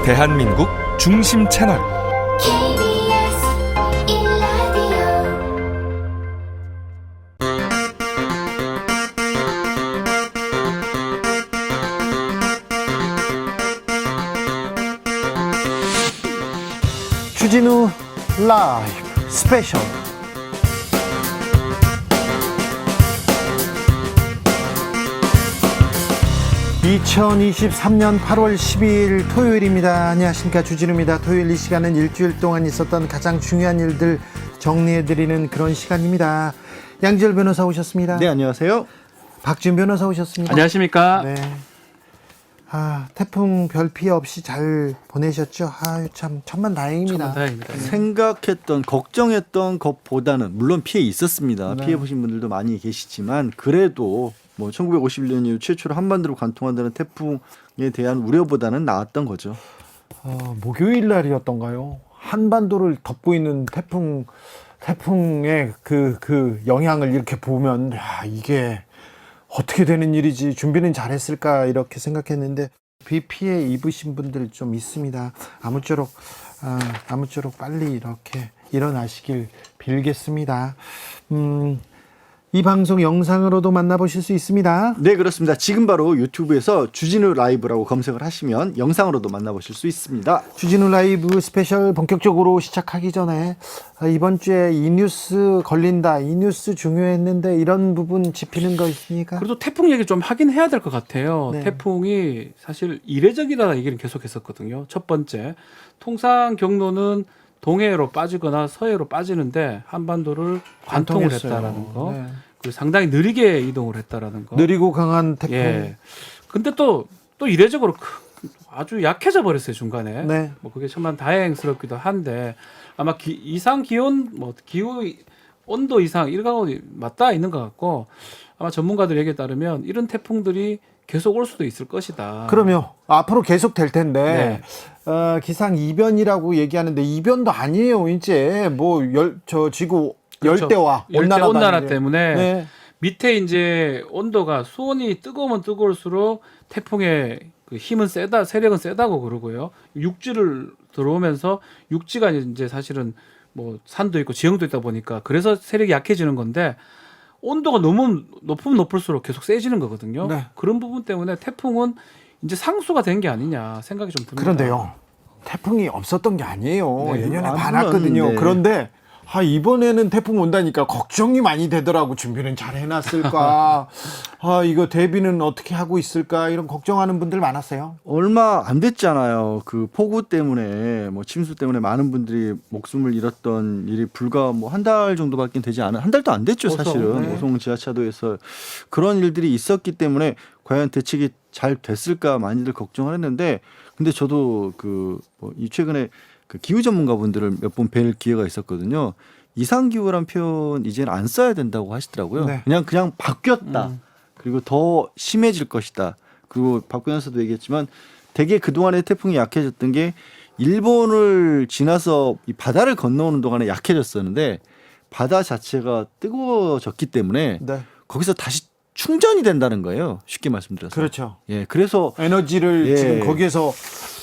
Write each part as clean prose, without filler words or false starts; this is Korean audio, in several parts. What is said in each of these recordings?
대한민국 중심 채널 KBS 1라디오 주진우 라이브 스페셜. (2023년 8월 12일) 토요일입니다. 안녕하십니까, 주진우입니다. 토요일 이 시간은 일주일 동안 있었던 가장 중요한 일들 정리해드리는 그런 시간입니다. 양지열 변호사 오셨습니다. 네, 안녕하세요. 박지훈 변호사 오셨습니다. 안녕하십니까. 네. 태풍 별 피해 없이 잘 보내셨죠? 참 천만다행입니다. 다행입니다. 생각했던, 걱정했던 것보다는 물론 피해 있었습니다. 네. 피해 보신 분들도 많이 계시지만 그래도 뭐 1951년 이후 최초로 한반도로 관통한다는 태풍에 대한 우려보다는 나았던 거죠. 목요일 날이었던가요? 한반도를 덮고 있는 태풍의 그 영향을 이렇게 보면, 이게 어떻게 되는 일이지, 준비는 잘했을까 이렇게 생각했는데 비 피해 입으신 분들 좀 있습니다. 아무쪼록 빨리 이렇게 일어나시길 빌겠습니다. 이 방송 영상으로도 만나보실 수 있습니다. 네, 그렇습니다. 지금 바로 유튜브에서 주진우 라이브라고 검색을 하시면 영상으로도 만나보실 수 있습니다. 주진우 라이브 스페셜 본격적으로 시작하기 전에, 이번 주에 이 뉴스 걸린다, 이 뉴스 중요했는데 이런 부분 짚히는 거 있습니까? 그래도 태풍 얘기 좀 하긴 해야 될 것 같아요. 네. 태풍이 사실 이례적이라는 얘기를 계속했었거든요. 첫 번째, 통상 경로는 동해로 빠지거나 서해로 빠지는데 한반도를 관통을 관통했어요. 했다라는 거, 네. 그리고 상당히 느리게 이동을 했다라는 거. 느리고 강한 태풍. 예. 근데 또 이례적으로 아주 약해져 버렸어요, 중간에. 네. 뭐 그게 정말 다행스럽기도 한데, 아마 이상 기온, 기후 온도 이상 일광원이 맞닿아 있는 것 같고, 아마 전문가들 얘기에 따르면 이런 태풍들이 계속 올 수도 있을 것이다. 그러면 앞으로 계속 될 텐데, 네. 기상 이변이라고 얘기하는데 이변도 아니에요. 이제 지구 그렇죠. 열대와 온난화 때문에 네. 밑에 이제 온도가 수온이 뜨거우면 뜨거울수록 태풍의 그 힘은 세다, 세력은 세다고 그러고요. 육지를 들어오면서 육지가 이제 사실은 뭐 산도 있고 지형도 있다 보니까 그래서 세력이 약해지는 건데, 온도가 너무 높으면 높을수록 계속 세지는 거거든요. 네. 그런 부분 때문에 태풍은 이제 상수가 된 게 아니냐 생각이 좀 듭니다. 그런데요, 태풍이 없었던 게 아니에요. 네, 예년에 물론, 많았거든요. 네. 그런데 이번에는 태풍 온다니까 걱정이 많이 되더라고. 준비는 잘 해놨을까? 이거 대비는 어떻게 하고 있을까? 이런 걱정하는 분들 많았어요. 얼마 안 됐잖아요. 그 폭우 때문에, 뭐 침수 때문에 많은 분들이 목숨을 잃었던 일이 불과 뭐 한 달 정도밖에 되지 않은, 한 달도 안 됐죠, 오송, 사실은. 네. 오송 지하차도에서 그런 일들이 있었기 때문에 과연 대책이 잘 됐을까 많이들 걱정을 했는데, 근데 저도 이 최근에 그 기후 전문가분들을 몇 번 뵐 기회가 있었거든요. 이상기후란 표현 이제는 안 써야 된다고 하시더라고요. 네. 그냥 바뀌었다. 그리고 더 심해질 것이다. 그리고 박 변호사도 얘기했지만 되게 그동안에 태풍이 약해졌던 게 일본을 지나서 이 바다를 건너오는 동안에 약해졌었는데, 바다 자체가 뜨거워졌기 때문에 네. 거기서 다시 충전이 된다는 거예요. 쉽게 말씀드려서. 그렇죠. 예, 그래서 에너지를 예. 지금 거기에서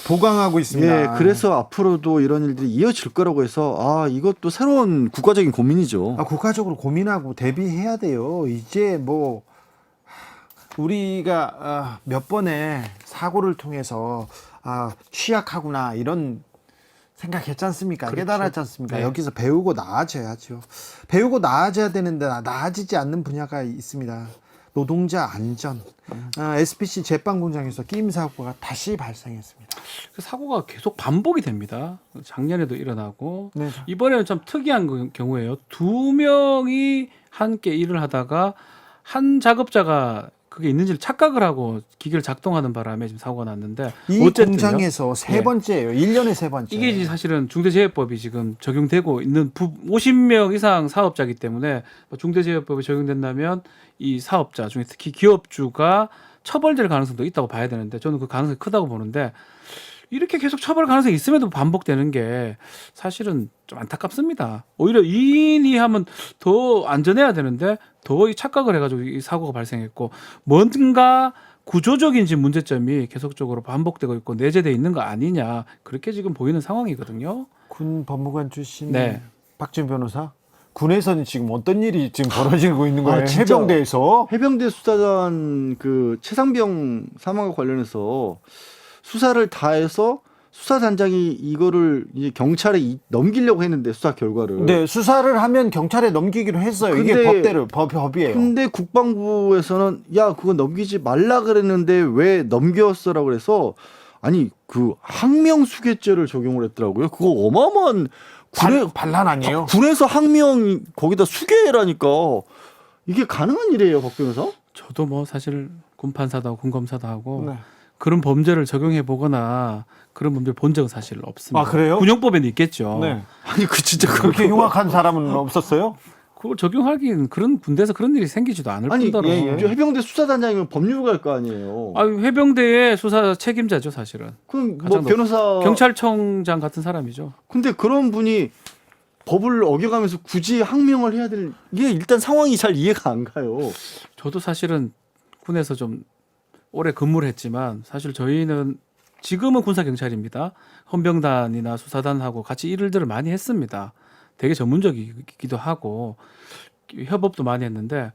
보강하고 있습니다. 예, 그래서 앞으로도 이런 일들이 이어질 거라고 해서 이것도 새로운 국가적인 고민이죠. 국가적으로 고민하고 대비해야 돼요. 이제 우리가 몇 번의 사고를 통해서 취약하구나 이런 생각했지 않습니까? 그렇죠. 깨달았지 않습니까? 네. 여기서 배우고 나아져야죠. 배우고 나아져야 되는데 나아지지 않는 분야가 있습니다. 노동자 안전. SPC 제빵 공장에서 끼임 사고가 다시 발생했습니다. 그 사고가 계속 반복이 됩니다. 작년에도 일어나고, 네. 이번에는 좀 특이한 경우예요. 두 명이 함께 일을 하다가 한 작업자가 그게 있는지를 착각을 하고 기계를 작동하는 바람에 지금 사고가 났는데, 이 어쨌든요. 공장에서 세 번째예요. 1년에 세 번째. 이게 이제 사실은 중대재해법이 지금 적용되고 있는 50명 이상 사업자이기 때문에 중대재해법이 적용된다면 이 사업자 중에 특히 기업주가 처벌될 가능성도 있다고 봐야 되는데, 저는 그 가능성이 크다고 보는데, 이렇게 계속 처벌 가능성이 있음에도 반복되는 게 사실은 좀 안타깝습니다. 오히려 2인이 하면 더 안전해야 되는데 더 착각을 해가지고 이 사고가 발생했고, 뭔가 구조적인 지금 문제점이 계속적으로 반복되고 있고 내재돼 있는 거 아니냐 그렇게 지금 보이는 상황이거든요. 군 법무관 출신 네. 박준 변호사. 군에서는 지금 어떤 일이 지금 벌어지고 있는 거예요? 진짜. 해병대에서. 해병대 수사단 그 최상병 사망과 관련해서 수사를 다해서 수사단장이 이거를 이제 경찰에 넘기려고 했는데 수사 결과를. 네, 수사를 하면 경찰에 넘기기로 했어요. 이게 근데- 법대로 법이에요. 근데 국방부에서는 야 그거 넘기지 말라 그랬는데 왜 넘겼어라고 그래서 아니 그 항명수괴죄를 적용을 했더라고요. 그거 어마어마한 반란 아니에요? 군에서 항명 거기다 수괴라니까 이게 가능한 일이에요, 박 변호사? 저도 뭐 사실 군판사도 하고 군검사도 하고 네. 그런 범죄를 적용해 보거나 그런 범죄를 본 적은 사실 없습니다. 아, 그래요? 군용법에는 있겠죠. 네. 아니 그 진짜 그렇게 흉악한 사람은 없었어요? 그걸 적용하기는 그런 군대에서 그런 일이 생기지도 않을 아니 뿐더러. 저 해병대 수사단장이면 법률가 할 거 아니에요. 아, 해병대의 수사 책임자죠, 사실은. 그럼 뭐 가장 변호사 경찰청장 같은 사람이죠. 근데 그런 분이 법을 어겨가면서 굳이 항명을 해야 될 이게 일단 상황이 잘 이해가 안 가요. 저도 사실은 군에서 좀 오래 근무를 했지만 사실 저희는 지금은 군사 경찰입니다. 헌병단이나 수사단하고 같이 일들을 많이 했습니다. 되게 전문적이기도 하고 협업도 많이 했는데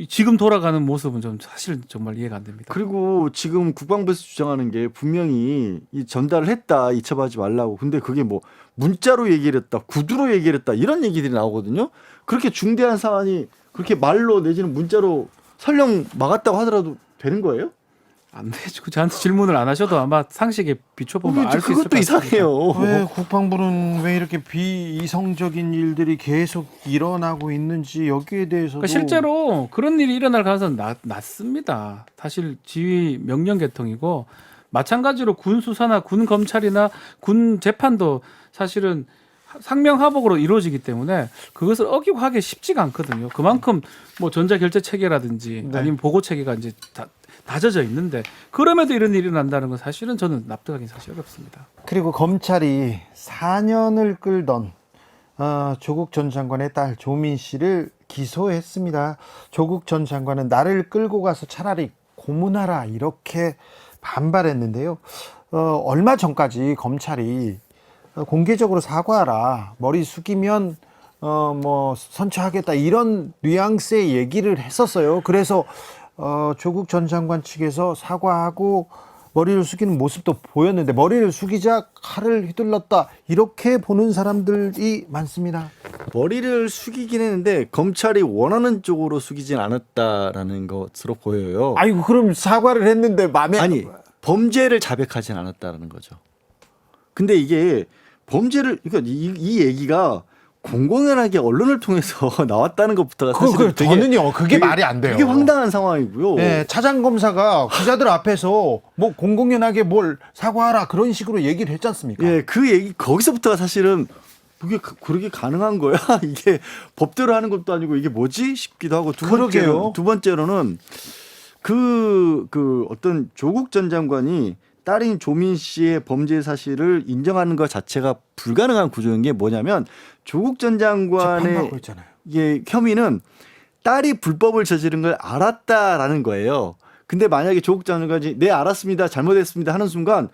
지금 돌아가는 모습은 좀 사실 정말 이해가 안 됩니다. 그리고 지금 국방부에서 주장하는 게 분명히 이 전달을 했다 이첩하지 말라고. 근데 그게 뭐 문자로 얘기를 했다, 구두로 얘기를 했다 이런 얘기들이 나오거든요. 그렇게 중대한 사안이 그렇게 말로 내지는 문자로 설령 막았다고 하더라도 되는 거예요? 안 되죠. 저한테 질문을 안 하셔도 아마 상식에 비춰보면 알 수 있을 것 그것도 같습니다. 이상해요. 왜 국방부는 왜 이렇게 비이성적인 일들이 계속 일어나고 있는지 여기에 대해서도 그러니까 실제로 그런 일이 일어날 가능성은 낮습니다. 사실 지휘 명령 계통이고 마찬가지로 군 수사나 군 검찰이나 군 재판도 사실은 상명하복으로 이루어지기 때문에 그것을 어기고 하기 쉽지가 않거든요. 그만큼 뭐 전자결제 체계라든지 네. 아니면 보고 체계가 이제 다져져 있는데 그럼에도 이런 일이 난다는 건 사실은 저는 납득하기 사실 어렵습니다. 그리고 검찰이 4년을 끌던 조국 전 장관의 딸 조민 씨를 기소했습니다. 조국 전 장관은 나를 끌고 가서 차라리 고문하라 이렇게 반발했는데요. 얼마 전까지 검찰이 공개적으로 사과하라, 머리 숙이면 뭐 선처하겠다 이런 뉘앙스의 얘기를 했었어요. 그래서 조국 전 장관 측에서 사과하고 머리를 숙이는 모습도 보였는데 머리를 숙이자 칼을 휘둘렀다 이렇게 보는 사람들이 많습니다. 머리를 숙이긴 했는데 검찰이 원하는 쪽으로 숙이진 않았다라는 것으로 보여요. 아이고 그럼 사과를 했는데 마음에 아니 범죄를 자백하진 않았다라는 거죠. 근데 이게 범죄를 그러니까 이 얘기가 공공연하게 언론을 통해서 나왔다는 것부터가 사실은 저는요 그게 말이 안 돼요. 되게 황당한 상황이고요. 네, 차장 검사가 기자들 앞에서 뭐 공공연하게 뭘 사과하라 그런 식으로 얘기를 했지 않습니까? 예, 그 얘기 거기서부터가 사실은 그게 그렇게 가능한 거야? 이게 법대로 하는 것도 아니고 이게 뭐지 싶기도 하고 그러게요. 두 번째로는 그 어떤 조국 전 장관이 딸인 조민 씨의 범죄 사실을 인정하는 것 자체가 불가능한 구조인 게 뭐냐면 조국 전 장관의 재판받고 있잖아요. 이게 혐의는 딸이 불법을 저지른 걸 알았다라는 거예요. 근데 만약에 조국 전 장관이 네 알았습니다, 잘못했습니다 하는 순간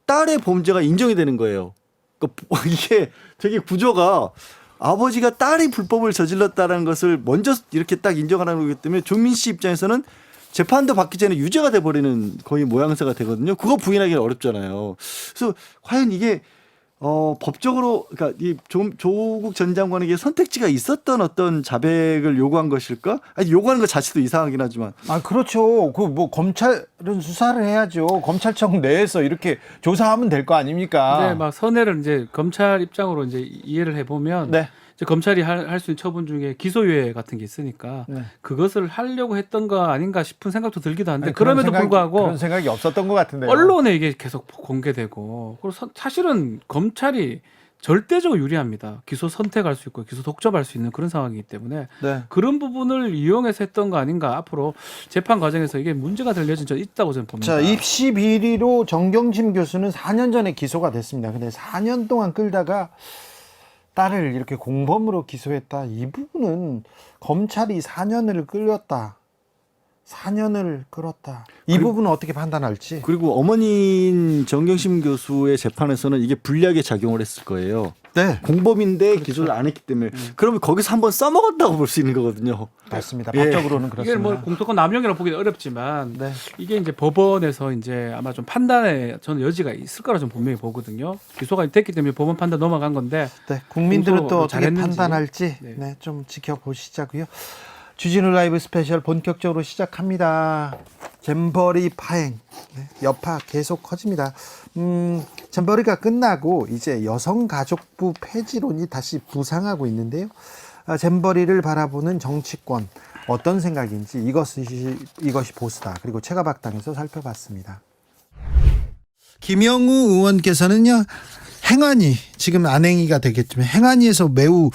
딸의 범죄가 인정이 되는 거예요. 그러니까 이게 되게 구조가 아버지가 딸이 불법을 저질렀다는 것을 먼저 이렇게 딱 인정하는 거기 때문에 조민 씨 입장에서는 재판도 받기 전에 유죄가 돼버리는 거의 모양새가 되거든요. 그거 부인하기는 어렵잖아요. 그래서 과연 이게 법적으로 그러니까 이 조국 전 장관에게 선택지가 있었던 어떤 자백을 요구한 것일까? 아니, 요구하는 것 자체도 이상하긴 하지만. 아 그렇죠. 그 뭐 검찰은 수사를 해야죠. 검찰청 내에서 이렇게 조사하면 될 거 아닙니까? 근데 막 선회를 이제 검찰 입장으로 이제 이해를 해보면 네. 이제 검찰이 할 수 있는 처분 중에 기소유예 같은 게 있으니까 네. 그것을 하려고 했던 거 아닌가 싶은 생각도 들기도 한데 아니, 그런 그럼에도 불구하고 그런 생각이 없었던 것 같은데요. 언론에 이게 계속 공개되고 그리고 사실은 검찰이 절대적으로 유리합니다. 기소 선택할 수 있고 기소 독점할 수 있는 그런 상황이기 때문에 네. 그런 부분을 이용해서 했던 거 아닌가. 앞으로 재판 과정에서 이게 문제가 될 여지는 저 있다고 저는 봅니다. 자, 입시 비리로 정경심 교수는 4년 전에 기소가 됐습니다. 근데 4년 동안 끌다가 딸을 이렇게 공범으로 기소했다. 이 부분은 검찰이 4년을 끌렸다. 4년을 끌었다. 이 부분은 어떻게 판단할지. 그리고 어머니인 정경심 교수의 재판에서는 이게 불리하게 작용을 했을 거예요. 네. 공범인데 기소를 안 했기 때문에 그러면 거기서 한번 써먹었다고 볼 수 있는 거거든요. 맞습니다. 예. 법적으로는 이게 그렇습니다. 뭐 공소권 남용이라고 보기는 어렵지만 네. 이게 이제 법원에서 이제 아마 좀 판단에 저는 여지가 있을 거라 좀 분명히 보거든요. 기소가 됐기 때문에 법원 판단 넘어간 건데 네, 국민들은 또 공소를 어떻게 잘했는지. 판단할지 네. 네, 좀 지켜보시자고요. 주진우 라이브 스페셜 본격적으로 시작합니다. 잼버리 파행, 네, 여파 계속 커집니다. 잼버리가 끝나고 이제 여성가족부 폐지론이 다시 부상하고 있는데요. 잼버리를 바라보는 정치권 어떤 생각인지 이것이 보수다. 그리고 최가박당에서 살펴봤습니다. 김영우 의원께서는요. 행안위 지금 안행위가 되겠지만 행안위에서 매우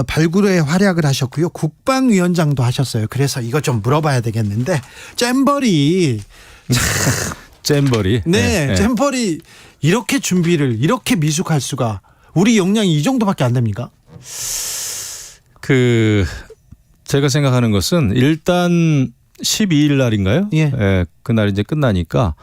발굴에 활약을 하셨고요. 국방위원장도 하셨어요. 그래서 이거 좀 물어봐야 되겠는데 잼버리 잼버리. 네, 잼버리 이렇게 준비를 이렇게 미숙할 수가 우리 역량이 이 정도밖에 안 됩니까? 제가 생각하는 것은 일단 12일 날인가요? 예. 그날 이제 끝나니까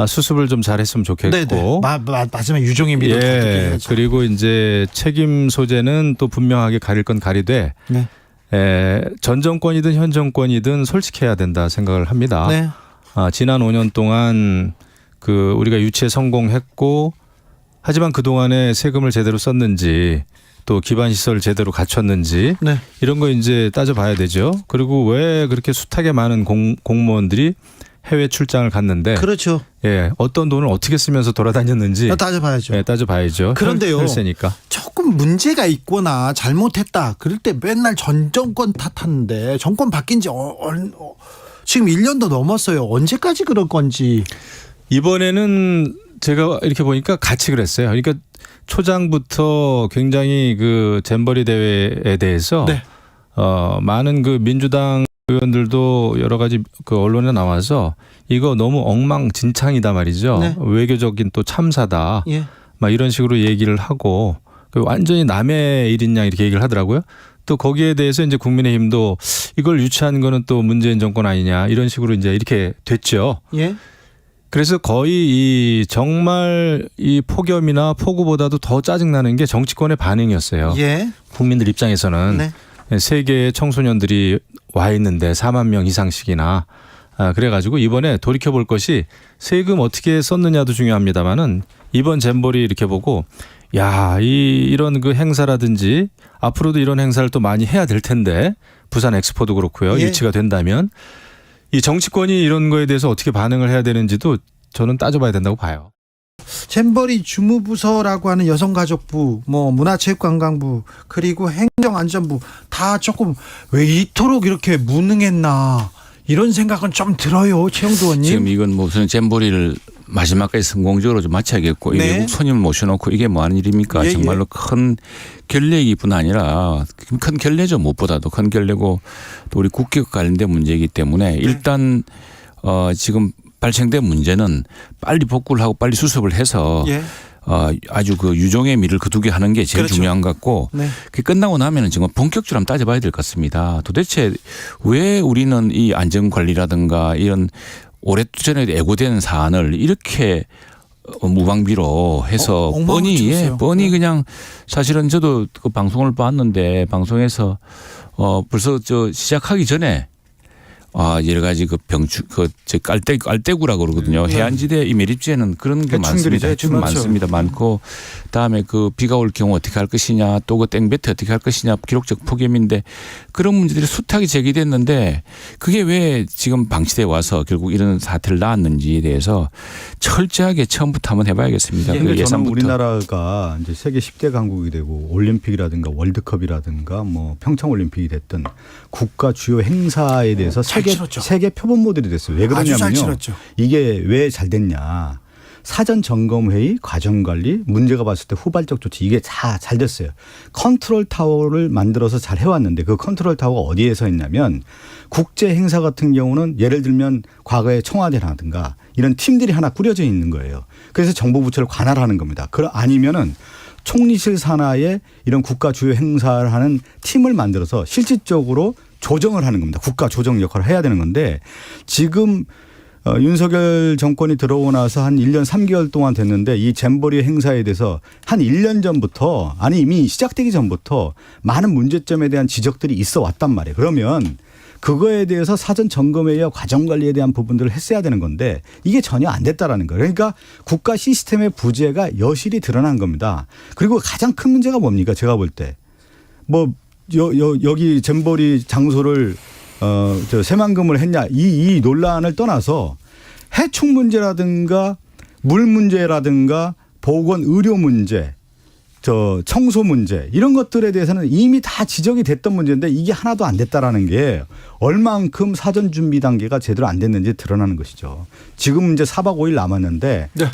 수습을 좀 잘했으면 좋겠고. 마지막 유종의 미를 예. 그리고 이제 책임 소재는 또 분명하게 가릴 건 가리되 네. 전 정권이든 현 정권이든 솔직해야 된다 생각을 합니다. 네. 지난 5년 동안 우리가 유치에 성공했고 하지만 그 동안에 세금을 제대로 썼는지 또 기반 시설을 제대로 갖췄는지 네. 이런 거 이제 따져봐야 되죠. 그리고 왜 그렇게 숱하게 많은 공무원들이 해외 출장을 갔는데 그렇죠. 예, 어떤 돈을 어떻게 쓰면서 돌아다녔는지 따져봐야죠. 예, 따져봐야죠. 그런데요. 혈세니까. 조금 문제가 있거나 잘못했다. 그럴 때 맨날 전 정권 탓하는데 정권 바뀐 지 지금 1년도 넘었어요. 언제까지 그럴 건지. 이번에는 제가 이렇게 보니까 같이 그랬어요. 그러니까 초장부터 굉장히 잼버리 대회에 대해서 네. 많은 민주당 의원들도 여러 가지 언론에 나와서 이거 너무 엉망진창이다 말이죠. 네. 외교적인 또 참사다. 예. 막 이런 식으로 얘기를 하고 완전히 남의 일인 양 이렇게 얘기를 하더라고요. 또 거기에 대해서 이제 국민의힘도 이걸 유치한 거는 또 문재인 정권 아니냐 이런 식으로 이제 이렇게 됐죠. 예. 그래서 거의 정말 이 폭염이나 폭우보다도 더 짜증나는 게 정치권의 반응이었어요. 예. 국민들 입장에서는 네. 세계의 청소년들이 와 있는데 4만 명 이상씩이나 그래가지고 이번에 돌이켜볼 것이 세금 어떻게 썼느냐도 중요합니다만은 이번 잼버리 이렇게 보고 이런 행사라든지 앞으로도 이런 행사를 또 많이 해야 될 텐데 부산 엑스포도 그렇고요. 예. 유치가 된다면 이 정치권이 이런 거에 대해서 어떻게 반응을 해야 되는지도 저는 따져봐야 된다고 봐요. 잼버리 주무부서라고 하는 여성가족부, 문화체육관광부, 그리고 행정안전부 다 조금 왜 이토록 이렇게 무능했나 이런 생각은 좀 들어요, 최영두 의원님. 지금 이건 무슨 잼버리를 마지막까지 성공적으로 좀 마쳐야겠고 네. 외국 손님을 모셔놓고 이게 뭐 하는 일입니까? 예, 정말로 큰 결례이뿐 아니라 큰 결례죠. 무엇보다도 큰 결례고 또 우리 국격 관련된 문제이기 때문에 일단 지금 발생된 문제는 빨리 복구를 하고 빨리 수습을 해서 예. 아주 유종의 미를 거두게 하는 게 제일 그렇죠. 중요한 것 같고 네. 그게 끝나고 나면은 지금 본격적으로 한번 따져봐야 될 것 같습니다. 도대체 왜 우리는 이 안전관리라든가 이런 오래전에 예고된 사안을 이렇게 무방비로 해서 뻔히 그냥 사실은 저도 그 방송을 봤는데 방송에서 벌써 시작하기 전에 여러 가지 깔대구라고 그러거든요. 해안지대 이 매립지에는 그런 게 많습니다. 해충 많습니다. 많고 그다음에 비가 올 경우 어떻게 할 것이냐 또 땡볕에 어떻게 할 것이냐 기록적 폭염인데 그런 문제들이 숱하게 제기됐는데 그게 왜 지금 방치돼 와서 결국 이런 사태를 낳았는지에 대해서 철저하게 처음부터 한번 해봐야겠습니다. 그런데 저는 예산부터. 우리나라가 이제 세계 10대 강국이 되고 올림픽이라든가 월드컵이라든가 평창 올림픽이 됐든 국가 주요 행사에 대해서 세계 표본 모델이 됐어요. 왜 아주 잘 그러냐면요. 치렀죠. 이게 왜 잘 됐냐. 사전 점검 회의, 과정 관리, 문제가 봤을 때 후발적 조치 이게 다 잘 됐어요. 컨트롤 타워를 만들어서 잘 해왔는데 그 컨트롤 타워가 어디에서 했냐면 국제 행사 같은 경우는 예를 들면 과거에 청와대라든가 이런 팀들이 하나 꾸려져 있는 거예요. 그래서 정부 부처를 관할하는 겁니다. 아니면은 총리실 산하에 이런 국가 주요 행사를 하는 팀을 만들어서 실질적으로 조정을 하는 겁니다. 국가 조정 역할을 해야 되는 건데 지금 윤석열 정권이 들어오고 나서 한 1년 3개월 동안 됐는데 이 잼버리 행사에 대해서 한 1년 전부터 아니 이미 시작되기 전부터 많은 문제점에 대한 지적들이 있어 왔단 말이에요. 그러면 그거에 대해서 사전 점검에 과정 관리에 대한 부분들을 했어야 되는 건데 이게 전혀 안 됐다라는 거예요. 그러니까 국가 시스템의 부재가 여실히 드러난 겁니다. 그리고 가장 큰 문제가 뭡니까? 제가 볼 때 뭐 여기 잼버리 장소를 새만금을 했냐 이 논란을 떠나서 해충 문제라든가 물 문제라든가 보건 의료 문제 청소 문제 이런 것들에 대해서는 이미 다 지적이 됐던 문제인데 이게 하나도 안 됐다라는 게 얼만큼 사전 준비 단계가 제대로 안 됐는지 드러나는 것이죠. 지금 이제 4박 5일 남았는데 네.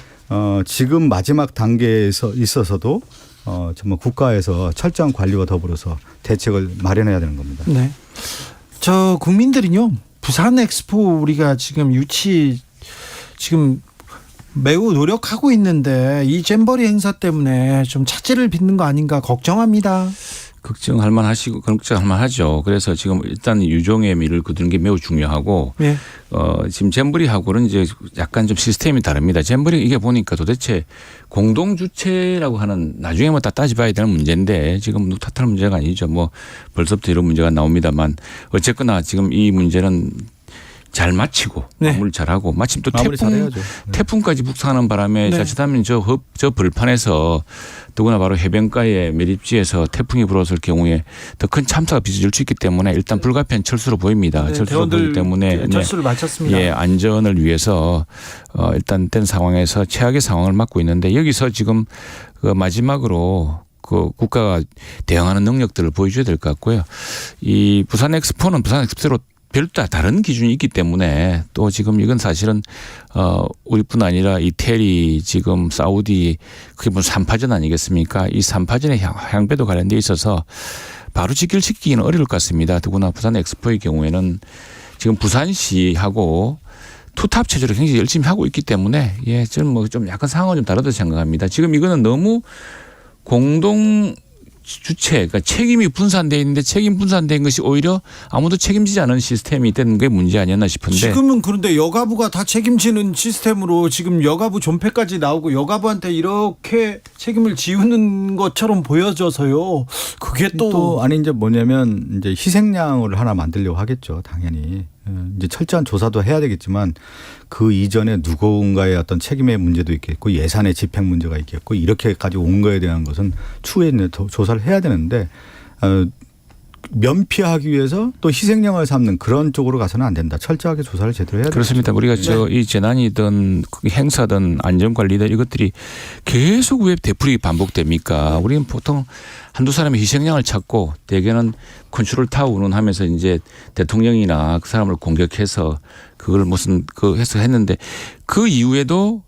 지금 마지막 단계에 있어서도 정말 국가에서 철저한 관리와 더불어서 대책을 마련해야 되는 겁니다. 네. 저 국민들은요. 부산 엑스포 우리가 지금 지금 매우 노력하고 있는데 이 잼버리 행사 때문에 좀 차질을 빚는 거 아닌가 걱정합니다. 걱정할 만하죠. 그래서 지금 일단 유종의 미를 거두는 게 매우 중요하고 네. 지금 잼버리하고는 이제 약간 좀 시스템이 다릅니다. 잼버리 이게 보니까 도대체 공동 주체라고 하는 나중에 뭐 다 따져봐야 되는 문제인데 지금 탓할 문제가 아니죠. 뭐 벌써부터 이런 문제가 나옵니다만 어쨌거나 지금 이 문제는 잘 마치고 네. 마무리 잘하고 마침 또 마무리 잘해야죠. 태풍까지 북상하는 바람에 네. 자칫하면 저 벌판에서 더구나 바로 해변가의 매립지에서 태풍이 불어설 경우에 더 큰 참사가 빚어질 수 있기 때문에 일단 불가피한 철수로 보입니다. 네, 철수로 보이기 때문에 철수를 마쳤습니다. 예, 안전을 위해서 일단 된 상황에서 최악의 상황을 맞고 있는데 여기서 지금 그 마지막으로 그 국가가 대응하는 능력들을 보여줘야 될 것 같고요. 이 부산 엑스포는 부산 엑스포로 별도 다른 기준이 있기 때문에 또 지금 이건 사실은 우리뿐 아니라 이태리 지금 사우디 그게 뭐 3파전 아니겠습니까? 이 3파전의 향배도 관련돼 있어서 바로 지키기는 어려울 것 같습니다. 더구나 부산 엑스포의 경우에는 지금 부산시하고 투탑 체제로 굉장히 열심히 하고 있기 때문에 예, 저는 뭐 좀 약간 상황은 좀 다르다고 생각합니다. 지금 이거는 너무 공동 주체, 그러니까 책임이 분산되어 있는데 책임 분산된 것이 오히려 아무도 책임지지 않은 시스템이 되는 게 문제 아니었나 싶은데. 지금은 그런데 여가부가 다 책임지는 시스템으로 지금 여가부 존폐까지 나오고 여가부한테 이렇게 책임을 지우는 것처럼 보여져서요. 그게 또 아니 이제 뭐냐면 이제 희생양을 하나 만들려고 하겠죠. 당연히. 이제 철저한 조사도 해야 되겠지만 그 이전에 누군가의 어떤 책임의 문제도 있겠고 예산의 집행 문제가 있겠고 이렇게까지 온 거에 대한 것은 추후에 조사를 해야 되는데 면피하기 위해서 또 희생양을 삼는 그런 쪽으로 가서는 안 된다. 철저하게 조사를 제대로 해야 된다. 그렇습니다. 우리가 이 재난이든 행사든 안전관리든 이것들이 계속 왜 되풀이 반복됩니까? 우리는 보통 한두 사람의 희생양을 찾고 대개는 컨트롤 타워 운운하면서 이제 대통령이나 그 사람을 공격해서 그걸 무슨 해서 했는데 그 이후에도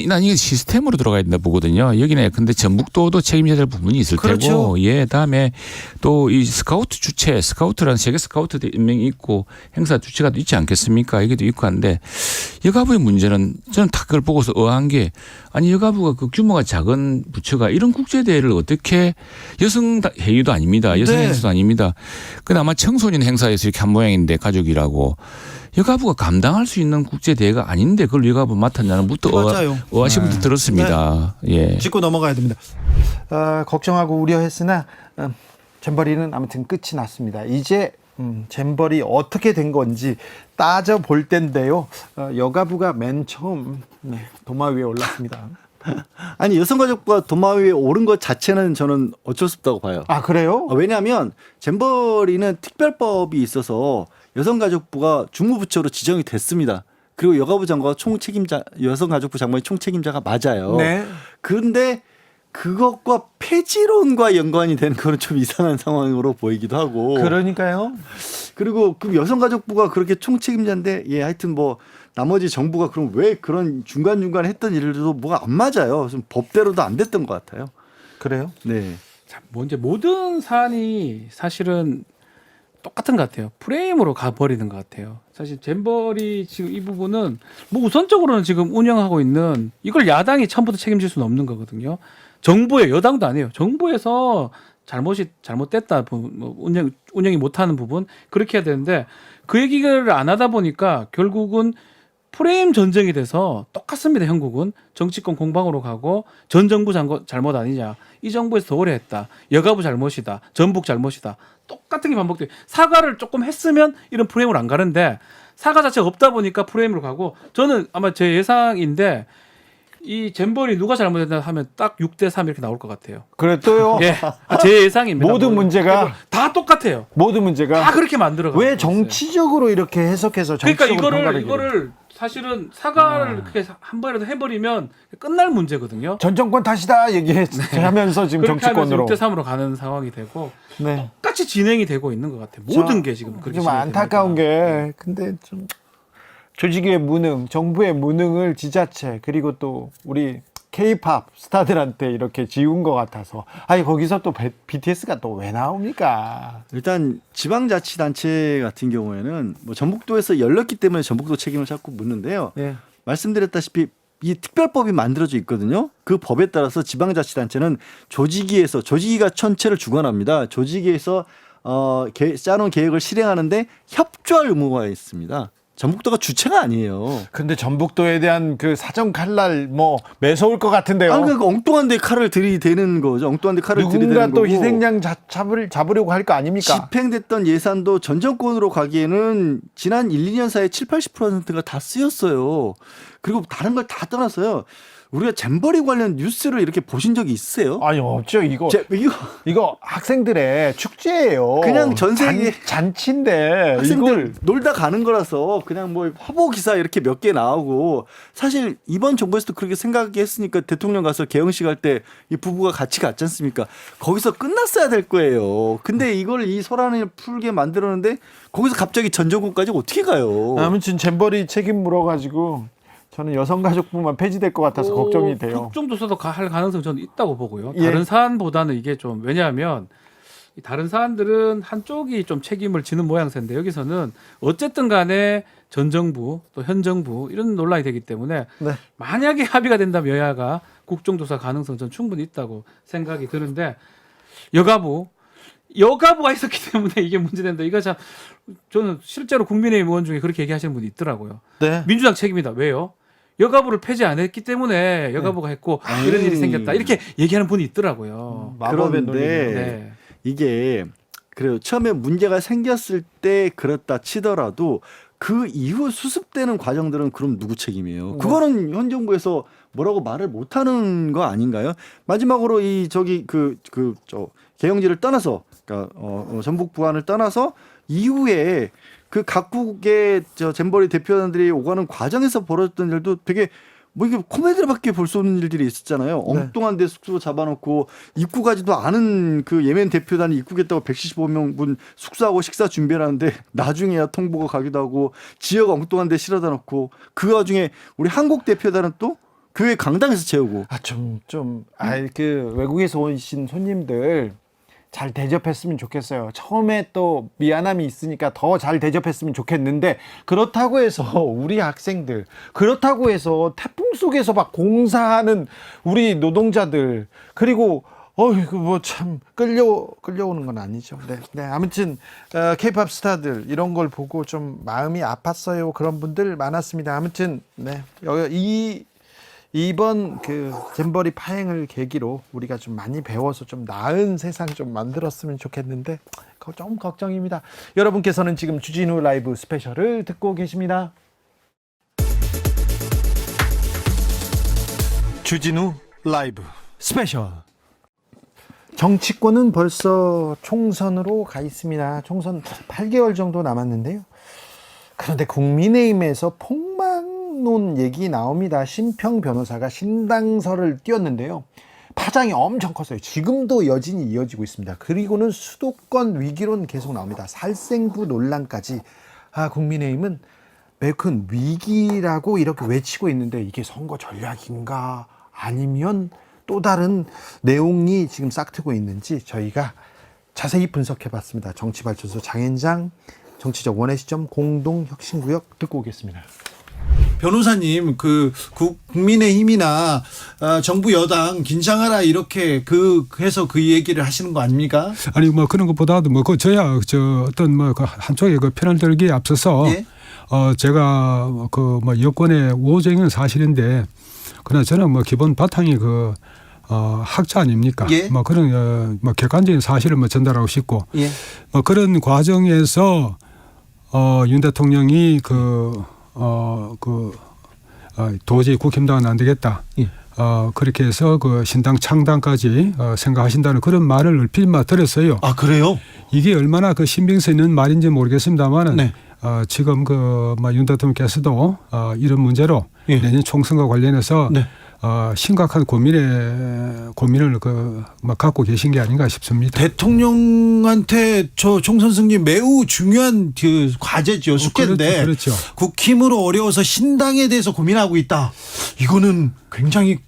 난 이게 시스템으로 들어가야 된다 보거든요. 여기는 근데 전북도도 책임져야 될 부분이 있을 그렇죠. 테고, 예, 다음에 또 이 스카우트 주체, 스카우트라는 세계 스카우트 인명이 있고 행사 주체가 있지 않겠습니까? 이게도 있고 한데 여가부의 문제는 저는 다 그걸 보고서 의아한 게 아니 여가부가 그 규모가 작은 부처가 이런 국제 대회를 어떻게 여성 회의도 아닙니다. 여성 네. 행사도 아닙니다. 근데 아마 청소년 행사에서 이렇게 한 모양인데 가족이라고. 여가부가 감당할 수 있는 국제 대회가 아닌데 그걸 여가부 맡았냐는 부터 의아심부터 들었습니다. 네. 예. 짚고 넘어가야 됩니다. 걱정하고 우려했으나 잼버리는 아무튼 끝이 났습니다. 이제 잼버리 어떻게 된 건지 따져볼 텐데요. 여가부가 맨 처음 도마 위에 올랐습니다. 아니 여성가족부가 도마 위에 오른 것 자체는 저는 어쩔 수 없다고 봐요. 아 그래요? 왜냐하면 잼버리는 특별법이 있어서 여성가족부가 중무부처로 지정이 됐습니다. 그리고 여가부 장관과 총책임자, 여성가족부 장관이 총책임자가 맞아요. 네. 그런데 그것과 폐지론과 연관이 되는 그런 좀 이상한 상황으로 보이기도 하고. 그러니까요. 그리고 그 여성가족부가 그렇게 총책임자인데 예 하여튼 뭐 나머지 정부가 그럼 왜 그런 중간중간에 했던 일들도 뭐가 안 맞아요. 좀 법대로도 안 됐던 것 같아요. 그래요? 네. 자, 뭐 이제 모든 사안이 사실은 똑같은 것 같아요. 프레임으로 가버리는 것 같아요. 사실 잼버리 지금 이 부분은 뭐 우선적으로는 지금 운영하고 있는 이걸 야당이 처음부터 책임질 수는 없는 거거든요. 정부의 여당도 아니에요. 정부에서 잘못됐다, 뭐 운영이 못하는 부분 그렇게 해야 되는데 그 얘기를 안 하다 보니까 결국은 프레임 전쟁이 돼서 똑같습니다. 형국은 정치권 공방으로 가고 전 정부 잘못 아니냐, 이 정부에서 더 오래 했다, 여가부 잘못이다, 전북 잘못이다, 똑같은 게 반복돼요. 사과를 조금 했으면 이런 프레임으로 안 가는데 사과 자체가 없다 보니까 프레임으로 가고, 저는 아마 제 예상인데 이 잼버리 누가 잘못했나 하면 딱 6대3 이렇게 나올 것 같아요. 그래 또요. 예, 제 예상입니다. 모든 문제가 다 똑같아요. 모든 문제가 다 그렇게 만들어. 왜 정치적으로 이렇게 해석해서 그러니까 정치적으로 이거를 사실은 사과를 그렇게 한 번이라도 해버리면 끝날 문제거든요. 전 정권 탓이다 얘기하면서 지금 그렇게 정치권으로. 하면서 6대3으로 가는 상황이 되고 네. 똑같이 진행이 되고 있는 것 같아요. 모든 게 지금 그렇게 좀 진행이 안타까운 되니까. 게 근데 좀 조직의 무능, 정부의 무능을 지자체 그리고 또 우리 K-팝 스타들한테 이렇게 지운 것 같아서 아니 거기서 또 BTS가 또 왜 나옵니까? 일단 지방자치단체 같은 경우에는 뭐 전북도에서 열렸기 때문에 전북도 책임을 자꾸 묻는데요. 네. 말씀드렸다시피 이 특별법이 만들어져 있거든요. 그 법에 따라서 지방자치단체는 조직위가 전체를 주관합니다. 조직위에서 짜놓은 계획을 실행하는데 협조할 의무가 있습니다. 전북도가 주체가 아니에요. 근데 전북도에 대한 그 사정 칼날 뭐 매서울 것 같은데요. 아니, 그러니까 엉뚱한 데 칼을 들이대는 거죠. 엉뚱한 데 칼을 누군가 들이대는 또 거고. 희생양 잡으려고 할 거 아닙니까? 집행됐던 예산도 전 정권으로 가기에는 지난 1, 2년 사이에 70~80%가 다 쓰였어요. 그리고 다른 걸 다 떠나서요. 우리가 잼버리 관련 뉴스를 이렇게 보신 적이 있으세요? 아니 없죠. 이거 학생들의 축제예요. 그냥 전 세계 잔치인데 학생들 이걸 놀다 가는 거라서 그냥 뭐 화보 기사 이렇게 몇 개 나오고, 사실 이번 정부에서도 그렇게 생각했으니까 대통령 가서 개영식 할 때 이 부부가 같이 갔지 않습니까? 거기서 끝났어야 될 거예요. 근데 이걸 이 소란을 풀게 만들었는데 거기서 갑자기 전정국까지 어떻게 가요? 아무튼 잼버리 책임 물어가지고 저는 여성가족부만 폐지될 것 같아서 걱정이 돼요. 국정조사도 할 가능성 저는 있다고 보고요. 예. 다른 사안보다는 이게 좀, 왜냐하면 이 다른 사안들은 한쪽이 좀 책임을 지는 모양새인데 여기서는 어쨌든 간에 전 정부 또 현 정부 이런 논란이 되기 때문에 네. 만약에 합의가 된다면 여야가 국정조사 가능성 전 충분히 있다고 생각이 드는데 여가부가 있었기 때문에 이게 문제된다. 이거 참 저는 실제로 국민의힘 의원 중에 그렇게 얘기하시는 분이 있더라고요. 네. 민주당 책임이다. 왜요? 여가부를 폐지 안 했기 때문에 여가부가 했고 이런 일이 생겼다. 이렇게 얘기하는 분이 있더라고요. 마법의 그런데 논리네요. 네. 이게 그래요. 처음에 문제가 생겼을 때 그렇다 치더라도 그 이후 수습되는 과정들은 그럼 누구 책임이에요? 그거는 현 정부에서 뭐라고 말을 못하는 거 아닌가요? 마지막으로 개영지를 떠나서, 그러니까 전북 부안을 떠나서 이후에 그 각국의 잼버리 대표단들이 오가는 과정에서 벌어졌던 일도 되게 뭐 이게 코미디로밖에 볼 수 없는 일들이 있었잖아요. 네. 엉뚱한 데 숙소 잡아놓고 입국하지도 않은 그 예멘 대표단이 입국했다고 175명분 숙소하고 식사 준비를 하는데 나중에야 통보가 가기도 하고, 지역 엉뚱한 데 실어다 놓고, 그 와중에 우리 한국 대표단은 또 교회 강당에서 재우고. 그 외국에서 오신 손님들 잘 대접했으면 좋겠어요. 처음에 또 미안함이 있으니까 더 잘 대접했으면 좋겠는데, 그렇다고 해서 우리 학생들, 그렇다고 해서 태풍 속에서 막 공사하는 우리 노동자들, 그리고 뭐 참 끌려오는 건 아니죠. 네. 아무튼 K-팝 스타들 이런 걸 보고 좀 마음이 아팠어요. 그런 분들 많았습니다. 아무튼 네. 이번 그 잼버리 파행을 계기로 우리가 좀 많이 배워서 좀 나은 세상 좀 만들었으면 좋겠는데 좀 걱정입니다. 여러분께서는 지금 주진우 라이브 스페셜을 듣고 계십니다. 주진우 라이브 스페셜. 정치권은 벌써 총선으로 가 있습니다. 총선 8개월 정도 남았는데요. 그런데 국민의힘에서 폭망론 얘기 나옵니다. 심평 변호사가 신당설을 띄웠는데요. 파장이 엄청 컸어요. 지금도 여진이 이어지고 있습니다. 그리고는 수도권 위기론 계속 나옵니다. 살생부 논란까지. 국민의힘은 매우 큰 위기라고 이렇게 외치고 있는데 이게 선거 전략인가 아니면 또 다른 내용이 지금 싹트고 있는지 저희가 자세히 분석해 봤습니다. 정치발전소 장현장 정치적 원의 시점 공동혁신구역 듣고 오겠습니다. 변호사님 그 국민의힘이나 정부 여당 긴장하라 이렇게 해서 그 얘기를 하시는 거 아닙니까? 아니 뭐 그런 것보다도 뭐 그 저야 저 어떤 뭐 그 한쪽에 그 편을 들기에 앞서서 예? 제가 그 뭐 여권의 우호적인 사실인데 그러나 저는 뭐 기본 바탕이 그 학자 아닙니까? 예? 뭐 그런 뭐 객관적인 사실을 뭐 전달하고 싶고 예. 뭐 그런 과정에서 윤 대통령이 도저히 국힘당은 안 되겠다. 예. 그렇게 해서 그 신당 창당까지 생각하신다는 그런 말을 얼핏 들었어요. 아 그래요? 이게 얼마나 그 신빙성 있는 말인지 모르겠습니다만은 네. 지금 윤 대통령께서도 이런 문제로 예. 내년 총선과 관련해서 네. 심각한 고민을 갖고 계신 게 아닌가 싶습니다. 대통령한테 저 총선 승리 매우 중요한 그 과제죠. 숙제인데 그렇죠. 국힘으로 어려워서 신당에 대해서 고민하고 있다. 이거는 굉장히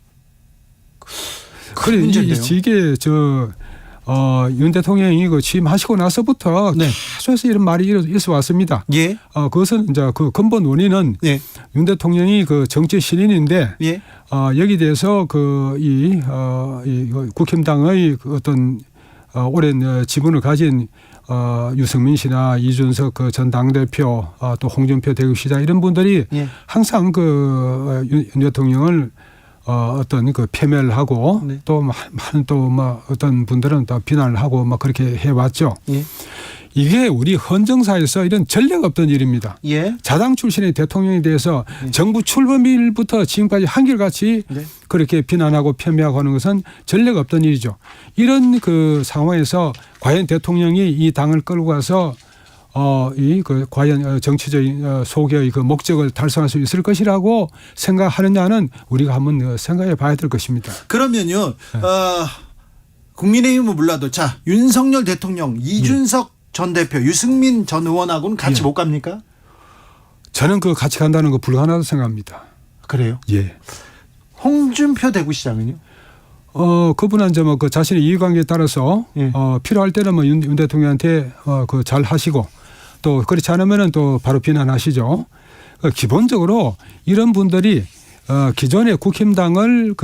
큰 문제인데요. 이게 윤 대통령이 취임하시고 나서부터 네. 계속해서 이런 말이 있어 왔습니다. 예. 그것은 이제 그 근본 원인은 예. 윤 대통령이 그 정치 신인인데 예. 여기 대해서 이 국힘당의 그 어떤 오랜 지분을 가진 유승민 씨나 이준석 전 당대표 또 홍준표 대구시장 이런 분들이 예. 항상 윤 대통령을 어떤 폄훼하고 네. 또 많은 어떤 분들은 또 비난을 하고 그렇게 해왔죠. 예. 이게 우리 헌정사에서 이런 전례가 없던 일입니다. 예. 자당 출신의 대통령에 대해서 정부 출범일부터 지금까지 한결같이 네. 그렇게 비난하고 폄훼하고 하는 것은 전례가 없던 일이죠. 이런 그 상황에서 과연 대통령이 이 당을 끌고 가서 과연 정치적인 소개의 그 목적을 달성할 수 있을 것이라고 생각하느냐는 우리가 한번 생각해 봐야 될 것입니다. 그러면요. 국민의힘은 몰라도 자 윤석열 대통령, 이준석 전 대표, 유승민 전 의원하고는 같이 예. 못 갑니까? 저는 같이 간다는 거 불가능하다고 생각합니다. 그래요? 예. 홍준표 대구시장은요? 그분은 이제 그 자신의 이해관계에 따라서 예. 필요할 때는 윤 대통령한테 잘 하시고 또 그렇지 않으면은 또 바로 비난하시죠. 기본적으로 이런 분들이 기존의 국힘당을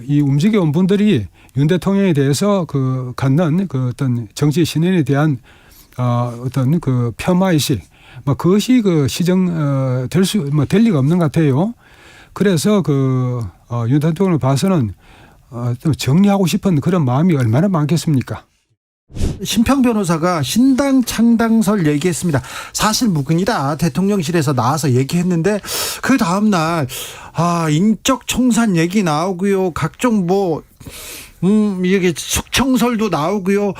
이 움직여온 분들이 윤 대통령에 대해서 갖는 어떤 정치 신인에 대한 어떤 폄하의식 그것이 될 리가 없는 것 같아요. 그래서 윤 대통령을 봐서는 좀 정리하고 싶은 그런 마음이 얼마나 많겠습니까? 심평 변호사가 신당 창당설 얘기했습니다. 사실 무근이다. 대통령실에서 나와서 얘기했는데 그 다음 날 인적 청산 얘기 나오고요. 각종 이게 숙청설도 나오고요.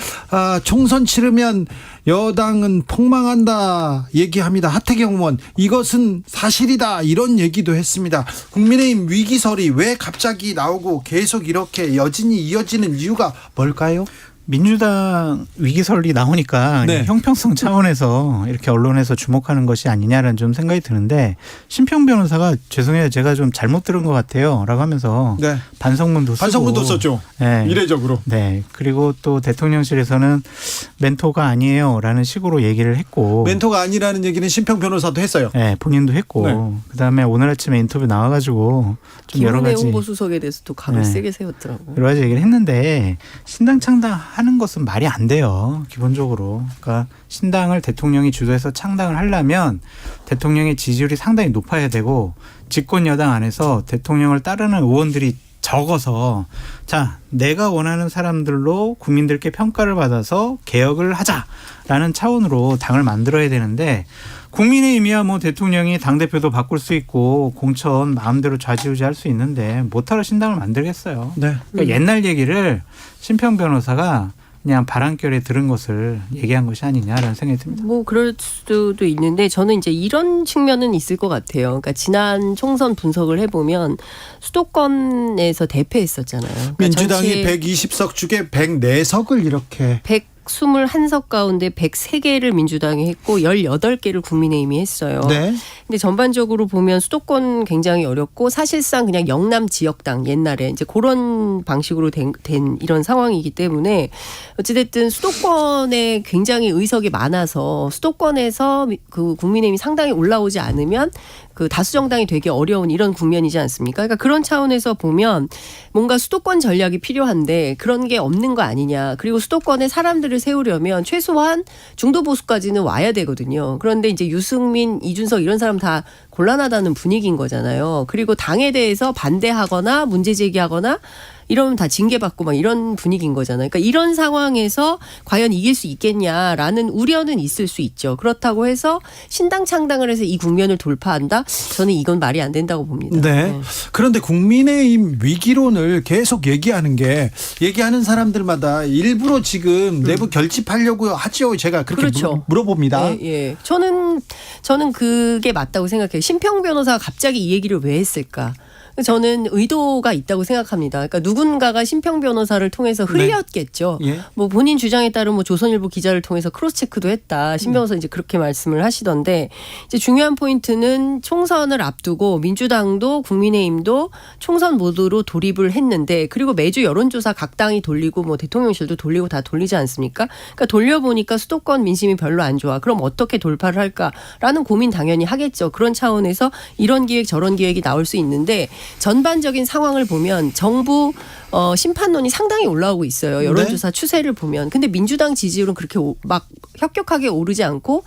총선 치르면 여당은 폭망한다 얘기합니다. 하태경 의원 이것은 사실이다 이런 얘기도 했습니다. 국민의힘 위기설이 왜 갑자기 나오고 계속 이렇게 여진이 이어지는 이유가 뭘까요? 민주당 위기설이 나오니까 네. 형평성 차원에서 이렇게 언론에서 주목하는 것이 아니냐라는 좀 생각이 드는데 심평 변호사가 죄송해요 제가 좀 잘못 들은 것 같아요 라고 하면서 네. 반성문도 썼죠. 네. 이례적으로. 네. 그리고 또 대통령실에서는 멘토가 아니에요 라는 식으로 얘기를 했고 멘토가 아니라는 얘기는 심평 변호사도 했어요. 네, 본인도 했고 네. 그다음에 오늘 아침에 인터뷰 나와가지고 좀 여러 김은혜 가지 홍보수석에 대해서도 각을 네. 세게 세웠더라고요. 여러 가지 얘기를 했는데 신당 창당하는 것은 말이 안 돼요. 기본적으로. 그러니까 신당을 대통령이 주도해서 창당을 하려면 대통령의 지지율이 상당히 높아야 되고 집권 여당 안에서 대통령을 따르는 의원들이 적어서 자 내가 원하는 사람들로 국민들께 평가를 받아서 개혁을 하자라는 차원으로 당을 만들어야 되는데 국민의힘이야 대통령이 당대표도 바꿀 수 있고 공천 마음대로 좌지우지할 수 있는데 못하러 신당을 만들겠어요. 네. 그러니까 옛날 얘기를 심평 변호사가 그냥 바람결에 들은 것을 얘기한 것이 아니냐라는 생각이 듭니다. 그럴 수도 있는데 저는 이제 이런 측면은 있을 것 같아요. 그러니까 지난 총선 분석을 해보면 수도권에서 대패했었잖아요. 그러니까 민주당이 120석 중에 104석을 이렇게 121석 가운데 103개를 민주당이 했고 18개를 국민의힘이 했어요. 네. 근데 전반적으로 보면 수도권 굉장히 어렵고 사실상 그냥 영남 지역당 옛날에 이제 그런 방식으로 된 이런 상황이기 때문에 어찌됐든 수도권에 굉장히 의석이 많아서 수도권에서 국민의힘이 상당히 올라오지 않으면 그 다수 정당이 되기 어려운 이런 국면이지 않습니까? 그러니까 그런 차원에서 보면 뭔가 수도권 전략이 필요한데 그런 게 없는 거 아니냐. 그리고 수도권에 사람들을 세우려면 최소한 중도 보수까지는 와야 되거든요. 그런데 이제 유승민, 이준석 이런 사람 다 곤란하다는 분위기인 거잖아요. 그리고 당에 대해서 반대하거나 문제 제기하거나 이러면 다 징계받고 막 이런 분위기인 거잖아요. 그러니까 이런 상황에서 과연 이길 수 있겠냐라는 우려는 있을 수 있죠. 그렇다고 해서 신당 창당을 해서 이 국면을 돌파한다? 저는 이건 말이 안 된다고 봅니다. 네. 그런데 국민의힘 위기론을 계속 얘기하는 사람들마다 일부러 지금 내부 결집하려고 하죠. 제가 그렇게 그렇죠. 물어봅니다. 예. 저는 그게 맞다고 생각해요. 심평 변호사가 갑자기 이 얘기를 왜 했을까? 저는 의도가 있다고 생각합니다. 그러니까 누군가가 심평 변호사를 통해서 흘렸겠죠. 예. 뭐 본인 주장에 따르면 뭐 조선일보 기자를 통해서 크로스 체크도 했다. 심 변호사 이제 그렇게 말씀을 하시던데 이제 중요한 포인트는 총선을 앞두고 민주당도 국민의힘도 총선 모드로 돌입을 했는데 그리고 매주 여론조사 각 당이 돌리고 뭐 대통령실도 돌리고 다 돌리지 않습니까? 그러니까 돌려보니까 수도권 민심이 별로 안 좋아. 그럼 어떻게 돌파를 할까라는 고민 당연히 하겠죠. 그런 차원에서 이런 기획 저런 기획이 나올 수 있는데 전반적인 상황을 보면 정부 심판론이 상당히 올라오고 있어요. 여론조사 추세를 보면. 근데 민주당 지지율은 그렇게 막 혁격하게 오르지 않고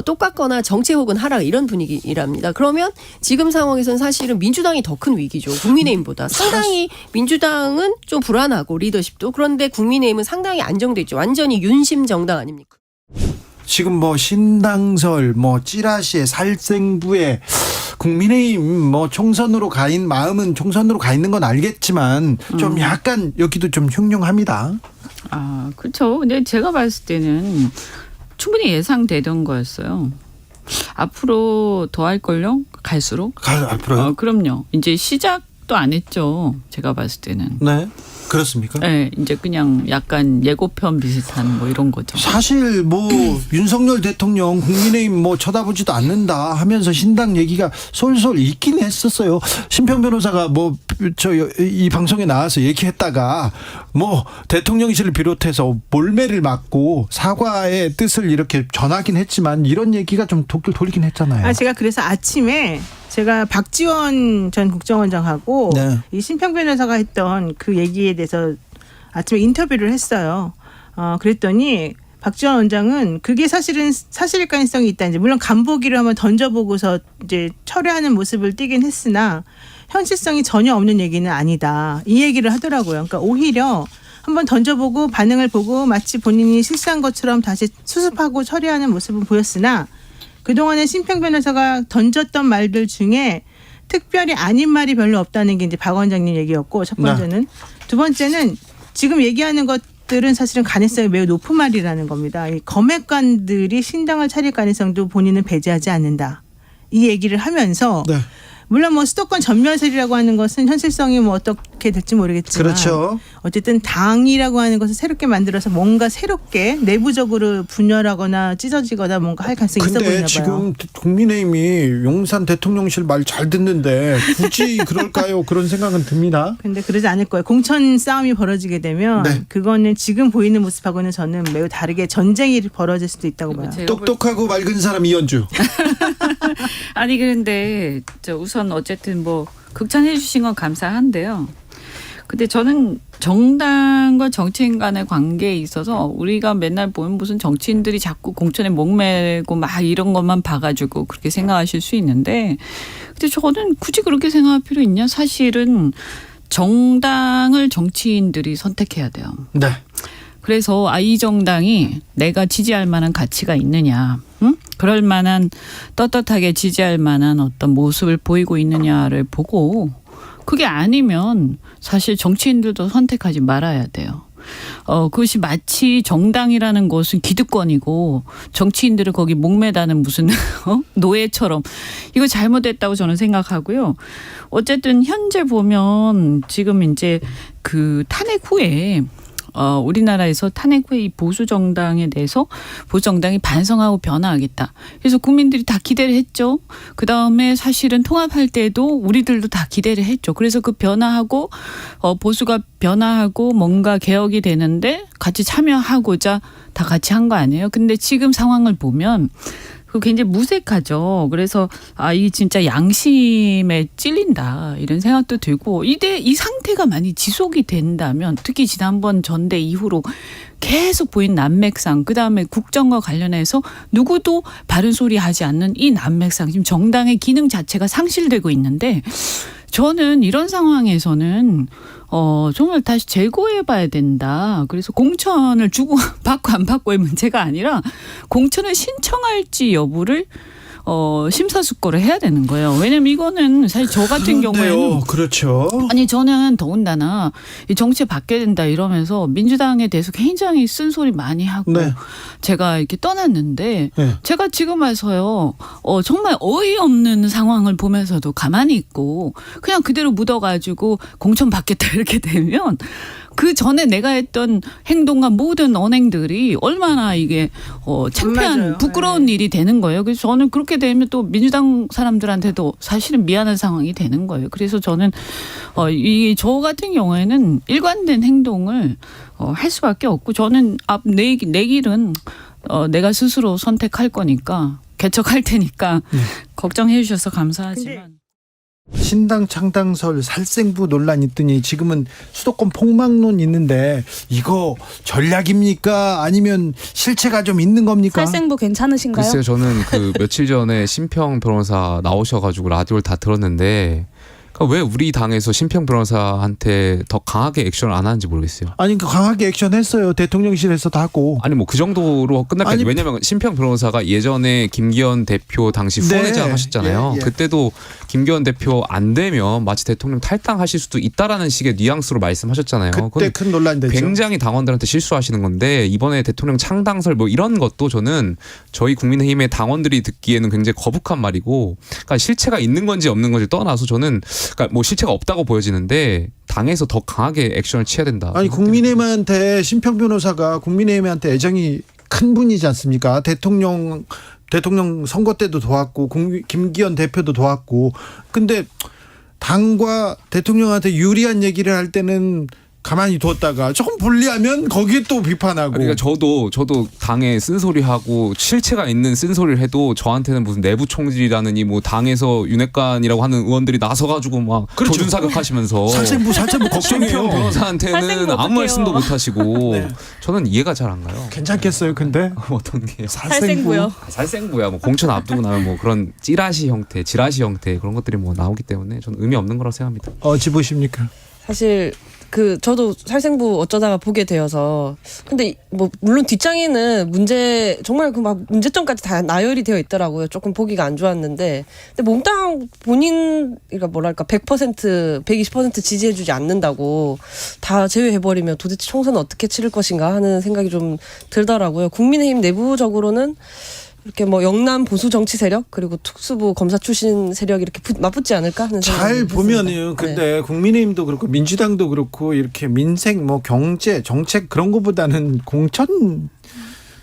똑같거나 정체 혹은 하락 이런 분위기랍니다. 그러면 지금 상황에서는 사실은 민주당이 더 큰 위기죠. 국민의힘보다. 상당히 민주당은 좀 불안하고 리더십도. 그런데 국민의힘은 상당히 안정돼 있죠. 완전히 윤심 정당 아닙니까? 지금 뭐 신당설, 뭐 찌라시에 살생부에 국민의힘 뭐 총선으로 마음은 총선으로 가 있는 건 알겠지만 좀 약간 여기도 좀 흉흉합니다. 아, 그렇죠. 근데 제가 봤을 때는 충분히 예상되던 거였어요. 앞으로 더 할걸요? 갈수록? 앞으로요? 그럼요. 이제 시작도 안 했죠. 제가 봤을 때는. 네. 그렇습니까? 네, 이제 그냥 약간 예고편 비슷한 뭐 이런 거죠. 사실 뭐 윤석열 대통령 국민의힘 뭐 쳐다보지도 않는다 하면서 신당 얘기가 솔솔 있긴 했었어요. 심평 변호사가 뭐 이 방송에 나와서 얘기했다가 뭐 대통령실을 비롯해서 몰매를 맞고 사과의 뜻을 이렇게 전하긴 했지만 이런 얘기가 좀 돌긴 했잖아요. 제가 그래서 아침에 제가 박지원 전 국정원장하고 네. 이 심평 변호사가 했던 그 얘기에 대해서 아침에 인터뷰를 했어요. 그랬더니 박지원 원장은 그게 사실은 사실일 가능성이 있다. 이제 물론 간보기를 한번 던져보고서 이제 철회하는 모습을 띠긴 했으나 현실성이 전혀 없는 얘기는 아니다. 이 얘기를 하더라고요. 그러니까 오히려 한번 던져보고 반응을 보고 마치 본인이 실수한 것처럼 다시 수습하고 처리하는 모습은 보였으나 그동안에 심평 변호사가 던졌던 말들 중에 특별히 아닌 말이 별로 없다는 게 이제 박 원장님 얘기였고 첫 번째는. 네. 두 번째는 지금 얘기하는 것들은 사실은 가능성이 매우 높은 말이라는 겁니다. 이 검핵관들이 신당을 차릴 가능성도 본인은 배제하지 않는다. 이 얘기를 하면서 네. 물론 뭐 수도권 전면설이라고 하는 것은 현실성이 뭐 어떻게 될지 모르겠지만 그렇죠. 어쨌든 당이라고 하는 것을 새롭게 만들어서 뭔가 새롭게 내부적으로 분열하거나 찢어지거나 뭔가 할 가능성이 있어 보이나 봐요. 근데 지금 국민의힘이 용산 대통령실 말 잘 듣는데 굳이 그럴까요? 그런 생각은 듭니다. 근데 그러지 않을 거예요. 공천 싸움이 벌어지게 되면 네. 그거는 지금 보이는 모습하고는 저는 매우 다르게 전쟁이 벌어질 수도 있다고 봐요. 똑똑하고 맑은 사람 이현주. 아니 그런데 우선 어쨌든 뭐 극찬해 주신 건 감사한데요. 근데 저는 정당과 정치인 간의 관계에 있어서 우리가 맨날 보면 무슨 정치인들이 자꾸 공천에 목매고 막 이런 것만 봐가지고 그렇게 생각하실 수 있는데 근데 저는 굳이 그렇게 생각할 필요 있냐? 사실은 정당을 정치인들이 선택해야 돼요. 네. 그래서 이 정당이 내가 지지할 만한 가치가 있느냐, 응? 그럴 만한 떳떳하게 지지할 만한 어떤 모습을 보이고 있느냐를 보고 그게 아니면 사실 정치인들도 선택하지 말아야 돼요. 그것이 마치 정당이라는 것은 기득권이고 정치인들은 거기 목매다는 무슨 노예처럼 이거 잘못됐다고 저는 생각하고요. 어쨌든 현재 보면 지금 이제 그 탄핵 후에 우리나라에서 탄핵 후에 이 보수 정당에 대해서 보수 정당이 반성하고 변화하겠다. 그래서 국민들이 다 기대를 했죠. 그 다음에 사실은 통합할 때도 우리들도 다 기대를 했죠. 그래서 그 변화하고 보수가 변화하고 뭔가 개혁이 되는데 같이 참여하고자 다 같이 한 거 아니에요. 근데 지금 상황을 보면 그 굉장히 무색하죠. 그래서 이 진짜 양심에 찔린다 이런 생각도 들고 이 상태가 많이 지속이 된다면 특히 지난번 전대 이후로 계속 보인 난맥상 그다음에 국정과 관련해서 누구도 바른 소리 하지 않는 이 난맥상 지금 정당의 기능 자체가 상실되고 있는데 저는 이런 상황에서는 정말 다시 재고해 봐야 된다. 그래서 공천을 주고 받고 안 받고의 문제가 아니라 공천을 신청할지 여부를 심사숙고를 해야 되는 거예요. 왜냐면 이거는 사실 저 같은 경우에는 그렇죠. 아니 저는 더군다나 이 정치 바뀌어야 된다 이러면서 민주당에 대해서 굉장히 쓴소리 많이 하고 네. 제가 이렇게 떠났는데 네. 제가 지금 와서요 정말 어이없는 상황을 보면서도 가만히 있고 그냥 그대로 묻어가지고 공천 받겠다 이렇게 되면 그 전에 내가 했던 행동과 모든 언행들이 얼마나 이게 창피한 맞아요. 부끄러운 일이 되는 거예요. 그래서 저는 그렇게 되면 또 민주당 사람들한테도 사실은 미안한 상황이 되는 거예요. 그래서 저는 저 같은 경우에는 일관된 행동을 할 수밖에 없고 저는 내 길은 내가 스스로 선택할 거니까 개척할 테니까 걱정해 주셔서 감사하지만. 신당 창당설 살생부 논란 있더니 지금은 수도권 폭망론 있는데 이거 전략입니까? 아니면 실체가 좀 있는 겁니까? 살생부 괜찮으신가요? 글쎄요, 저는 그 며칠 전에 심평 변호사 나오셔가지고 라디오를 다 들었는데 그러니까 왜 우리 당에서 심평 변호사한테 더 강하게 액션을 안 하는지 모르겠어요. 아니 강하게 액션했어요. 대통령실에서도 하고. 아니 뭐 그 정도로 끝났겠죠. 왜냐면 심평 변호사가 예전에 김기현 대표 당시 후원회장 하셨잖아요. 예. 그때도 김기현 대표 안 되면 마치 대통령 탈당하실 수도 있다라는 식의 뉘앙스로 말씀하셨잖아요. 그때 큰 논란이 됐죠. 굉장히 당원들한테 실수하시는 건데 이번에 대통령 창당설 뭐 이런 것도 저는 저희 국민의힘의 당원들이 듣기에는 굉장히 거북한 말이고 그러니까 실체가 있는 건지 없는 건지 떠나서 저는 그러니까 뭐 실체가 없다고 보여지는데 당에서 더 강하게 액션을 취해야 된다. 아니 국민의힘한테 심평 변호사가 국민의힘한테 애정이 큰 분이지 않습니까? 대통령 선거 때도 도왔고 김기현 대표도 도왔고 근데 당과 대통령한테 유리한 얘기를 할 때는 가만히 뒀다가 조금 불리하면 거기에 또 비판하고. 그러니까 저도 당에 쓴소리하고 실체가 있는 쓴소리를 해도 저한테는 무슨 내부 총질이라느니 뭐 당에서 윤핵관이라고 하는 의원들이 나서가지고 막 그렇죠. 조준 사격하시면서 살생부 걱정해요. 심평 변호사한테는 아무 말씀도 못 하시고 네. 저는 이해가 잘 안 가요. 괜찮겠어요, 근데 어떤 게 살생부요. 살생부야. 뭐 공천 앞두고 나면 뭐 그런 지라시 형태 그런 것들이 뭐 나오기 때문에 저는 의미 없는 거라고 생각합니다. 어찌 보십니까? 사실 저도 살생부 어쩌다가 보게 되어서 근데 뭐 물론 뒷장에는 정말 그 막 문제점까지 다 나열이 되어 있더라고요. 조금 보기가 안 좋았는데 근데 몽땅 본인이가 뭐랄까 100% 120% 지지해주지 않는다고 다 제외해버리면 도대체 총선은 어떻게 치를 것인가 하는 생각이 좀 들더라고요. 국민의힘 내부적으로는 이렇게 뭐 영남 보수 정치 세력 그리고 특수부 검사 출신 세력 이렇게 맞붙지 않을까 하는 생각이 잘 보면은 했습니다. 근데 국민의힘도 그렇고 민주당도 그렇고 이렇게 민생 뭐 경제 정책 그런 것보다는 공천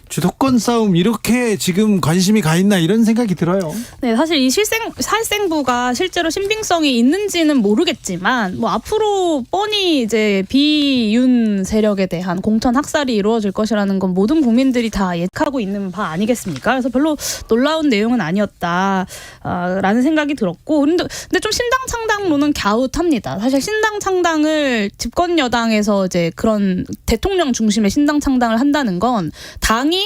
주도권 싸움 이렇게 지금 관심이 가 있나 이런 생각이 들어요. 네, 사실 이 살생부가 실제로 신빙성이 있는지는 모르겠지만 뭐 앞으로 뻔히 이제 비윤 세력에 대한 공천 학살이 이루어질 것이라는 건 모든 국민들이 다 예측하고 있는 바 아니겠습니까? 그래서 별로 놀라운 내용은 아니었다라는 생각이 들었고 근데 좀 신당 창당론은 갸웃합니다. 사실 신당 창당을 집권 여당에서 이제 그런 대통령 중심의 신당 창당을 한다는 건 당이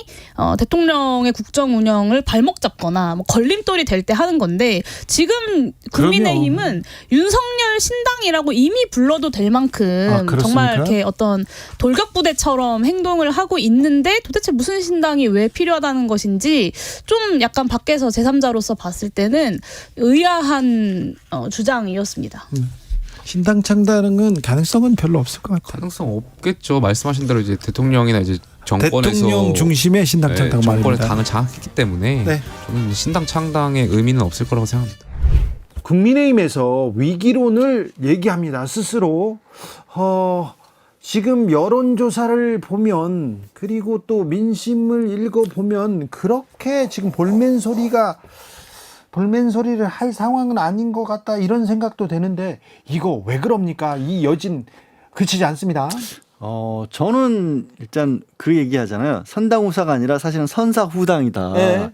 대통령의 국정 운영을 발목 잡거나 뭐 걸림돌이 될 때 하는 건데 지금 국민의힘은 윤석열 신당이라고 이미 불러도 될 만큼 정말 이렇게 어떤 돌격부대처럼 행동을 하고 있는데 도대체 무슨 신당이 왜 필요하다는 것인지 좀 약간 밖에서 제3자로서 봤을 때는 의아한 주장이었습니다. 신당 창당은 가능성은 별로 없을 것 같아요. 가능성 없겠죠. 말씀하신 대로 이제 대통령이나 이제 정권에서 대통령 중심의 신당 창당 정권의 말입니다. 당을 장악했기 때문에 네. 저는 신당 창당의 의미는 없을 거라고 생각합니다. 국민의힘에서 위기론을 얘기합니다. 스스로 지금 여론조사를 보면 그리고 또 민심을 읽어보면 그렇게 지금 볼멘소리를 할 상황은 아닌 것 같다 이런 생각도 되는데 이거 왜 그럽니까? 이 여진 그치지 않습니다. 저는 일단 그 얘기하잖아요. 선당후사가 아니라 사실은 선사후당이다. 네.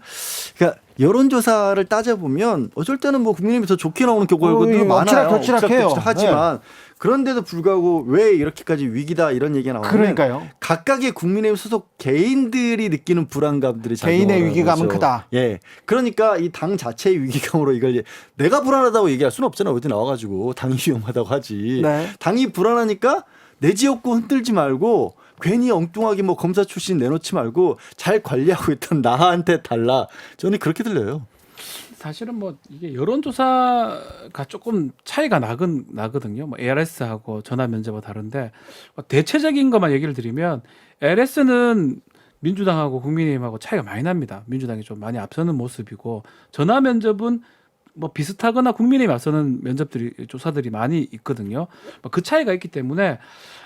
그러니까 여론조사를 따져보면 어쩔 때는 뭐 국민의힘이 더 좋게 나오는 경우도 많아요. 엎치락해요. 하지만 그런데도 불구하고 왜 이렇게까지 위기다 이런 얘기가 나오면 그러니까요. 각각의 국민의힘 소속 개인들이 느끼는 불안감들이 개인의 위기감은 거죠. 크다. 예. 그러니까 이 당 자체의 위기감으로 이걸 내가 불안하다고 얘기할 수는 없잖아요. 어디 나와가지고 당이 위험하다고 하지. 네. 당이 불안하니까 내 지역구 흔들지 말고 괜히 엉뚱하게 뭐 검사 출신 내놓지 말고 잘 관리하고 있던 나한테 달라. 저는 그렇게 들려요. 사실은 뭐 이게 여론조사가 조금 차이가 나거든요. 뭐 ARS하고 전화 면접하고 다른데 대체적인 것만 얘기를 드리면 ARS는 민주당하고 국민의힘하고 차이가 많이 납니다. 민주당이 좀 많이 앞서는 모습이고 전화 면접은 뭐 비슷하거나 국민의힘 앞서는 조사들이 많이 있거든요. 그 차이가 있기 때문에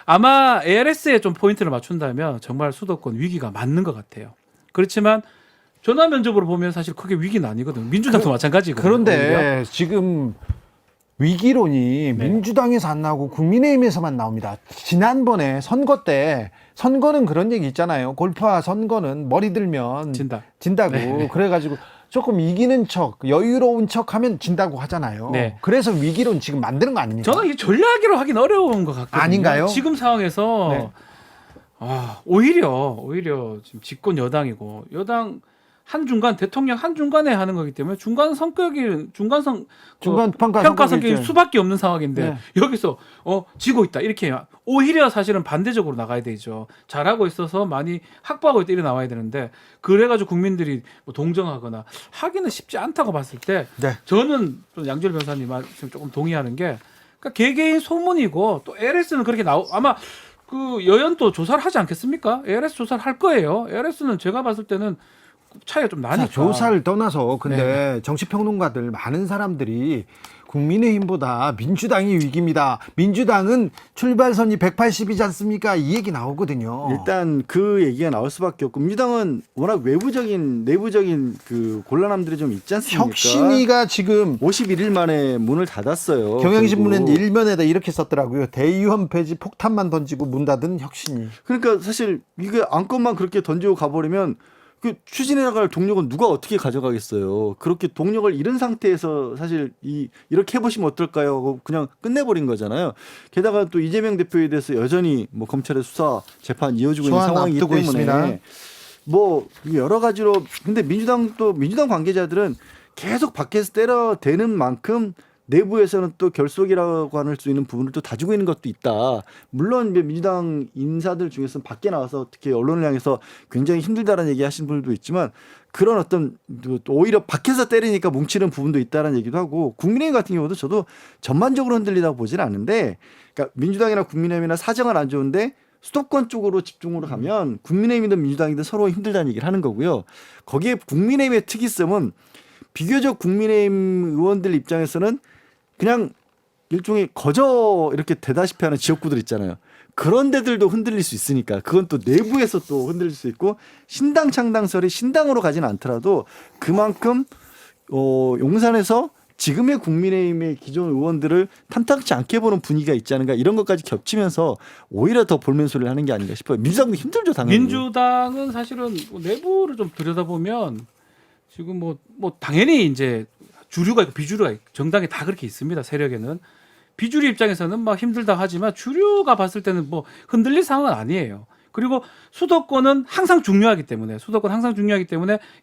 아마 ARS에 좀 포인트를 맞춘다면 정말 수도권 위기가 맞는 것 같아요. 그렇지만 전화 면접으로 보면 사실 크게 위기는 아니거든요. 민주당도 마찬가지거든요. 그런데 오히려. 지금 위기론이 민주당에서 안 나오고 국민의힘에서만 나옵니다. 지난번에 선거 때 선거는 그런 얘기 있잖아요. 골프와 선거는 머리 들면 진다고. 네. 그래가지고 조금 이기는 척, 여유로운 척하면 진다고 하잖아요. 네. 그래서 위기론 지금 만드는 거 아닙니까? 저는 이 전략으로 하긴 어려운 것 같거든요. 아닌가요? 지금 상황에서 네. 오히려 지금 집권 여당이고 여당 한중간 대통령 한중간에 하는 거기 때문에 중간 평가 성격이 수밖에 없는 상황인데 네. 여기서 지고 있다 이렇게 오히려 사실은 반대적으로 나가야 되죠. 잘하고 있어서 많이 확보하고 있다 이래 나와야 되는데 그래가지고 국민들이 뭐 동정하거나 하기는 쉽지 않다고 봤을 때 네. 저는 좀 양지열 변호사님 말씀 조금 동의하는 게 그러니까 개개인 소문이고 또 LS는 그렇게 아마 그 여연도 조사를 하지 않겠습니까? ARS 조사를 할 거예요. ARS는 제가 봤을 때는 차이가 좀 나니까. 자, 조사를 떠나서 근데 네. 정치평론가들 많은 사람들이 국민의힘보다 민주당이 위기입니다. 민주당은 출발선이 180이지 않습니까? 이 얘기 나오거든요. 일단 그 얘기가 나올 수밖에 없고 민주당은 워낙 내부적인 그 곤란함들이 좀 있지 않습니까? 혁신위가 지금 51일 만에 문을 닫았어요. 경향신문은 결국. 일면에다 이렇게 썼더라고요. 대의원 폐지 폭탄만 던지고 문 닫은 혁신위. 그러니까 사실 이게 안건만 그렇게 던지고 가버리면 그 추진해 나갈 동력은 누가 어떻게 가져가겠어요. 그렇게 동력을 잃은 상태에서 사실 이렇게 해보시면 어떨까요 하고 그냥 끝내버린 거잖아요. 게다가 또 이재명 대표에 대해서 여전히 뭐 검찰의 수사 재판 이어지고 있는 상황이기 때문에 있습니다. 뭐 여러 가지로 근데 민주당 관계자들은 계속 밖에서 때려대는 만큼 내부에서는 또 결속이라고 할 수 있는 부분을 또 다지고 있는 것도 있다. 물론 이제 민주당 인사들 중에서는 밖에 나와서 특히 언론을 향해서 굉장히 힘들다라는 얘기 하시는 분들도 있지만 그런 어떤 오히려 밖에서 때리니까 뭉치는 부분도 있다라는 얘기도 하고 국민의힘 같은 경우도 저도 전반적으로 흔들리다고 보지는 않는데 그러니까 민주당이나 국민의힘이나 사정은 안 좋은데 수도권 쪽으로 집중으로 가면 국민의힘이든 민주당이든 서로 힘들다는 얘기를 하는 거고요. 거기에 국민의힘의 특이성은 비교적 국민의힘 의원들 입장에서는 그냥 일종의 거저 이렇게 되다시피 하는 지역구들 있잖아요. 그런 데들도 흔들릴 수 있으니까 그건 또 내부에서 또 흔들릴 수 있고 신당 창당설이 신당으로 가지는 않더라도 그만큼 용산에서 지금의 국민의힘의 기존 의원들을 탐탁치 않게 보는 분위기가 있지 않은가 이런 것까지 겹치면서 오히려 더 볼멘소리를 하는 게 아닌가 싶어요. 민주당도 힘들죠 당연히. 민주당은 사실은 내부를 좀 들여다보면 지금 뭐 당연히 이제 주류가 있고 비주류가 있고 정당에 다 그렇게 있습니다. 세력에는 비주류 입장에서는 막 힘들다 하지만 주류가 봤을 때는 뭐 흔들릴 상황은 아니에요. 그리고 수도권은 항상 중요하기 때문에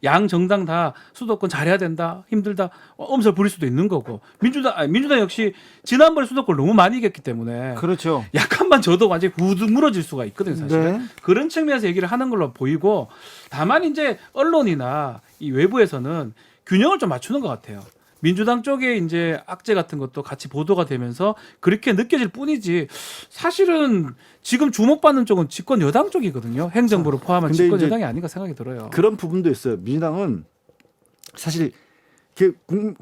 양 정당 다 수도권 잘해야 된다 힘들다 엄살 부릴 수도 있는 거고 민주당 역시 지난번에 수도권 너무 많이 이겼기 때문에 그렇죠. 약간만 져도 완전히 후드 무너질 수가 있거든요. 사실은 네. 그런 측면에서 얘기를 하는 걸로 보이고 다만 이제 언론이나 이 외부에서는 균형을 좀 맞추는 것 같아요. 민주당 쪽에 이제 악재 같은 것도 같이 보도가 되면서 그렇게 느껴질 뿐이지 사실은 지금 주목받는 쪽은 집권 여당 쪽이거든요. 행정부를 포함한 집권 여당이 아닌가 생각이 들어요. 그런 부분도 있어요. 민주당은 사실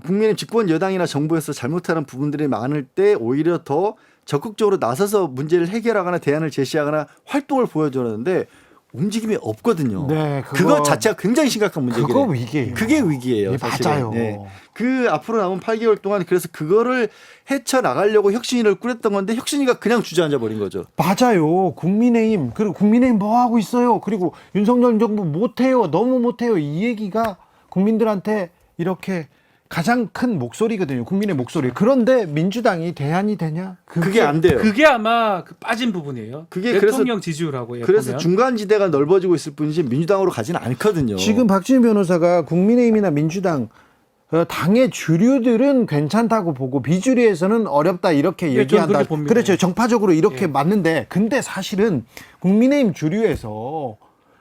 국민의 집권 여당이나 정부에서 잘못하는 부분들이 많을 때 오히려 더 적극적으로 나서서 문제를 해결하거나 대안을 제시하거나 활동을 보여주는데 움직임이 없거든요. 네, 그거 자체가 굉장히 심각한 문제예요. 그거 위기예요. 그게 위기예요. 네, 사실은. 맞아요. 네. 그 앞으로 남은 8개월 동안 그래서 그거를 헤쳐나가려고 혁신위를 꾸렸던 건데 혁신위가 그냥 주저앉아 버린 거죠. 맞아요. 국민의힘 그리고 국민의힘 뭐 하고 있어요. 그리고 윤석열 정부 못해요. 너무 못해요. 이 얘기가 국민들한테 이렇게 가장 큰 목소리거든요. 국민의 목소리. 그런데 민주당이 대안이 되냐? 그게 안 돼요. 그게 아마 그 빠진 부분이에요. 그게 대통령 지지율하고 그래서 보면. 중간 지대가 넓어지고 있을 뿐이지 민주당으로 가지는 않거든요. 지금 박지훈 변호사가 국민의힘이나 민주당 당의 주류들은 괜찮다고 보고 비주류에서는 어렵다 이렇게 예, 얘기한다. 저는 그렇게 봅니다. 그렇죠. 정파적으로 이렇게 예. 맞는데 근데 사실은 국민의힘 주류에서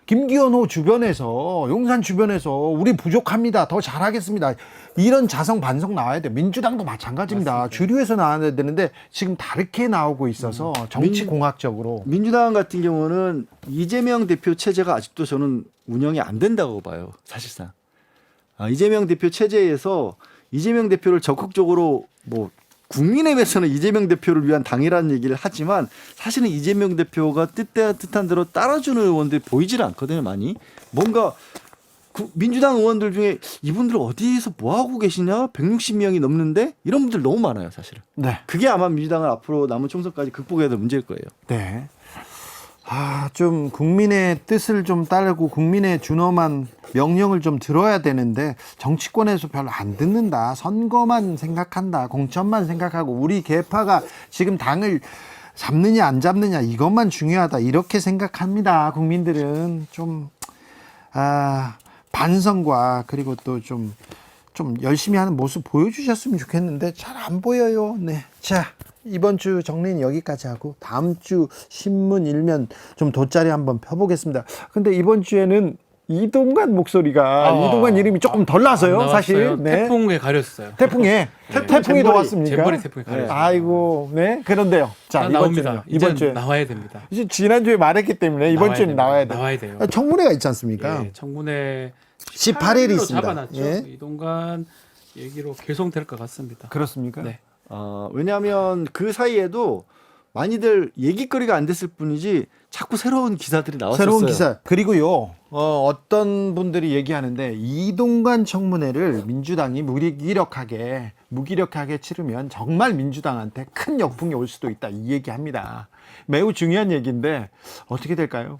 김기현호 주변에서 용산 주변에서 우리 부족합니다. 더 잘하겠습니다. 이런 자성 반성 나와야 돼요. 민주당도 마찬가지입니다. 맞습니다. 주류에서 나와야 되는데 지금 다르게 나오고 있어서 정치공학적으로. 민주당 같은 경우는 이재명 대표 체제가 아직도 저는 운영이 안 된다고 봐요. 사실상. 이재명 대표 체제에서 이재명 대표를 적극적으로 뭐 국민의힘에서는 이재명 대표를 위한 당이라는 얘기를 하지만 사실은 이재명 대표가 뜻한 대로 따라주는 의원들이 보이질 않거든요. 많이. 뭔가 민주당 의원들 중에 이분들 어디에서 뭐하고 계시냐 160명이 넘는데 이런 분들 너무 많아요. 사실은. 네. 그게 아마 민주당을 앞으로 남은 총선까지 극복해야 될 문제일 거예요. 네. 좀 국민의 뜻을 좀 따르고 국민의 준엄한 명령을 좀 들어야 되는데 정치권에서 별로 안 듣는다. 선거만 생각한다. 공천만 생각하고 우리 계파가 지금 당을 잡느냐 안 잡느냐 이것만 중요하다. 이렇게 생각합니다. 국민들은 좀 반성과 그리고 또 좀 열심히 하는 모습 보여주셨으면 좋겠는데 잘 안 보여요. 네. 자. 이번 주 정리는 여기까지 하고 다음 주 신문 일면 좀 돗자리 한번 펴보겠습니다. 근데 이번 주에는 이동관 목소리가 이동관 이름이 조금 덜 나서요. 사실. 네. 태풍에 가렸어요. 태풍이 더 왔습니까? 잼버리 태풍에 가렸어요. 아이고, 네. 그런데요. 자, 나옵니다. 이번 주에 나와야 됩니다. 이제 지난주에 말했기 때문에 이번 주에는 나와야 돼요. 나와야 돼요. 청문회가 있지 않습니까? 예, 청문회 18일이 있습니다. 잡아놨죠. 예. 이동관 얘기로 계속될 것 같습니다. 그렇습니까? 네. 왜냐하면 그 사이에도 많이들 얘기거리가 안 됐을 뿐이지 자꾸 새로운 기사들이 나왔었어요. 새로운 기사. 그리고요. 어떤 분들이 얘기하는데 이동관 청문회를 민주당이 무기력하게 치르면 정말 민주당한테 큰 역풍이 올 수도 있다. 이 얘기합니다. 매우 중요한 얘기인데 어떻게 될까요?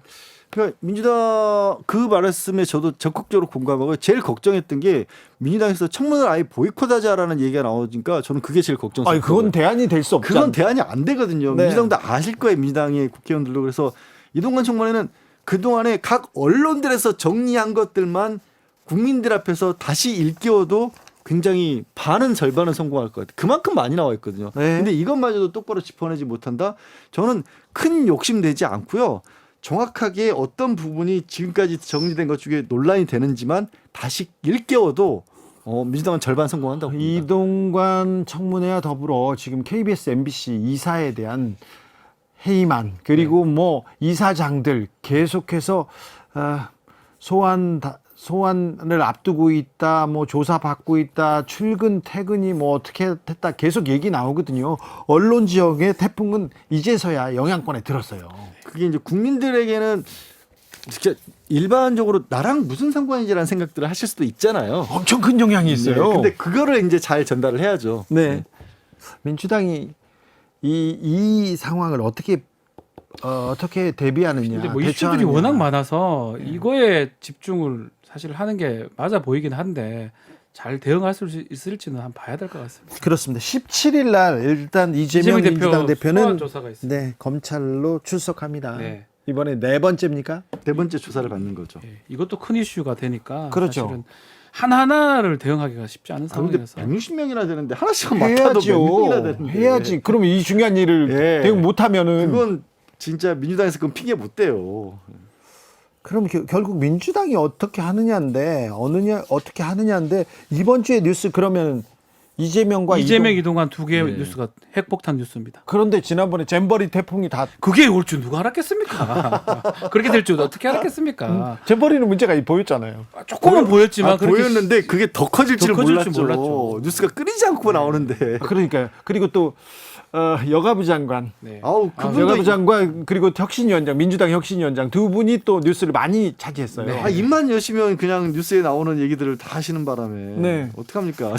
그러니까 민주당 그 말씀에 저도 적극적으로 공감하고 제일 걱정했던 게 민주당에서 청문회를 아예 보이콧하자라는 얘기가 나오니까 저는 그게 제일 걱정스러워요. 그건 대안이 될 수 없죠. 그건 대안이 안 되거든요. 네. 민주당도 아실 거예요. 민주당의 국회의원들도. 그래서 이동관 청문회는 그동안에 각 언론들에서 정리한 것들만 국민들 앞에서 다시 일깨워도 굉장히 반은 절반은 성공할 것 같아요. 그만큼 많이 나와 있거든요. 네. 근데 이것마저도 똑바로 짚어내지 못한다? 저는 큰 욕심 내지 않고요. 정확하게 어떤 부분이 지금까지 정리된 것 중에 논란이 되는지만 다시 일깨워도 민주당은 절반 성공한다고 봅니다. 이동관 청문회와 더불어 지금 KBS, MBC 이사에 대한 해임안 그리고 뭐 이사장들 계속해서 소환을 앞두고 있다, 뭐 조사 받고 있다, 출근 퇴근이 뭐 어떻게 됐다 계속 얘기 나오거든요. 언론 지역의 태풍은 이제서야 영향권에 들었어요. 그게 이제 국민들에게는 진짜 일반적으로 나랑 무슨 상관이지라는 생각들을 하실 수도 있잖아요. 엄청 큰 영향이 있어요. 네, 근데 그거를 이제 잘 전달을 해야죠. 네. 민주당이 이 상황을 어떻게 대비하느냐. 근데 뭐 이슈들이 워낙 많아서 이거에 집중을 사실 하는 게 맞아 보이긴 한데 잘 대응할 수 있을지는 한번 봐야 될 것 같습니다. 그렇습니다. 17일 날 일단 이재명 민주당 대표는 조사가 있습니다. 네, 검찰로 출석합니다. 네. 이번에 4번째입니까? 4번째 조사를 받는 거죠. 네. 이것도 큰 이슈가 되니까 그렇죠. 사실은 하나하나를 대응하기가 쉽지 않은 그런데 상황이어서 160명이나 되는데 하나씩은 맡아도 몇 명이나 되는데. 해야지. 그러면 이 중요한 일을 대응 못하면은 그건 진짜 민주당에서 그건 핑계 못 대요. 그럼 결국 민주당이 어떻게 하느냐인데 어떻게 하느냐인데 이번 주에 뉴스 그러면 이재명 이동관 두 개의 뉴스가 핵폭탄 뉴스입니다. 그런데 지난번에 잼버리 태풍이 다 그게 올 줄 누가 알았겠습니까? 그렇게 될 줄 어떻게 알았겠습니까? 잼버리는 문제가 보였잖아요. 조금은 보였지만 보였는데 그게 더 커질 줄 몰랐죠. 몰랐죠. 뉴스가 끊이지 않고 나오는데. 그러니까요. 그리고 또 여가부 장관, 네. 아우 여가부 장관 그리고 혁신위원장, 민주당 혁신위원장 두 분이 또 뉴스를 많이 차지했어요. 아, 입만 여시면 그냥 뉴스에 나오는 얘기들을 다 하시는 바람에 네. 어떡합니까?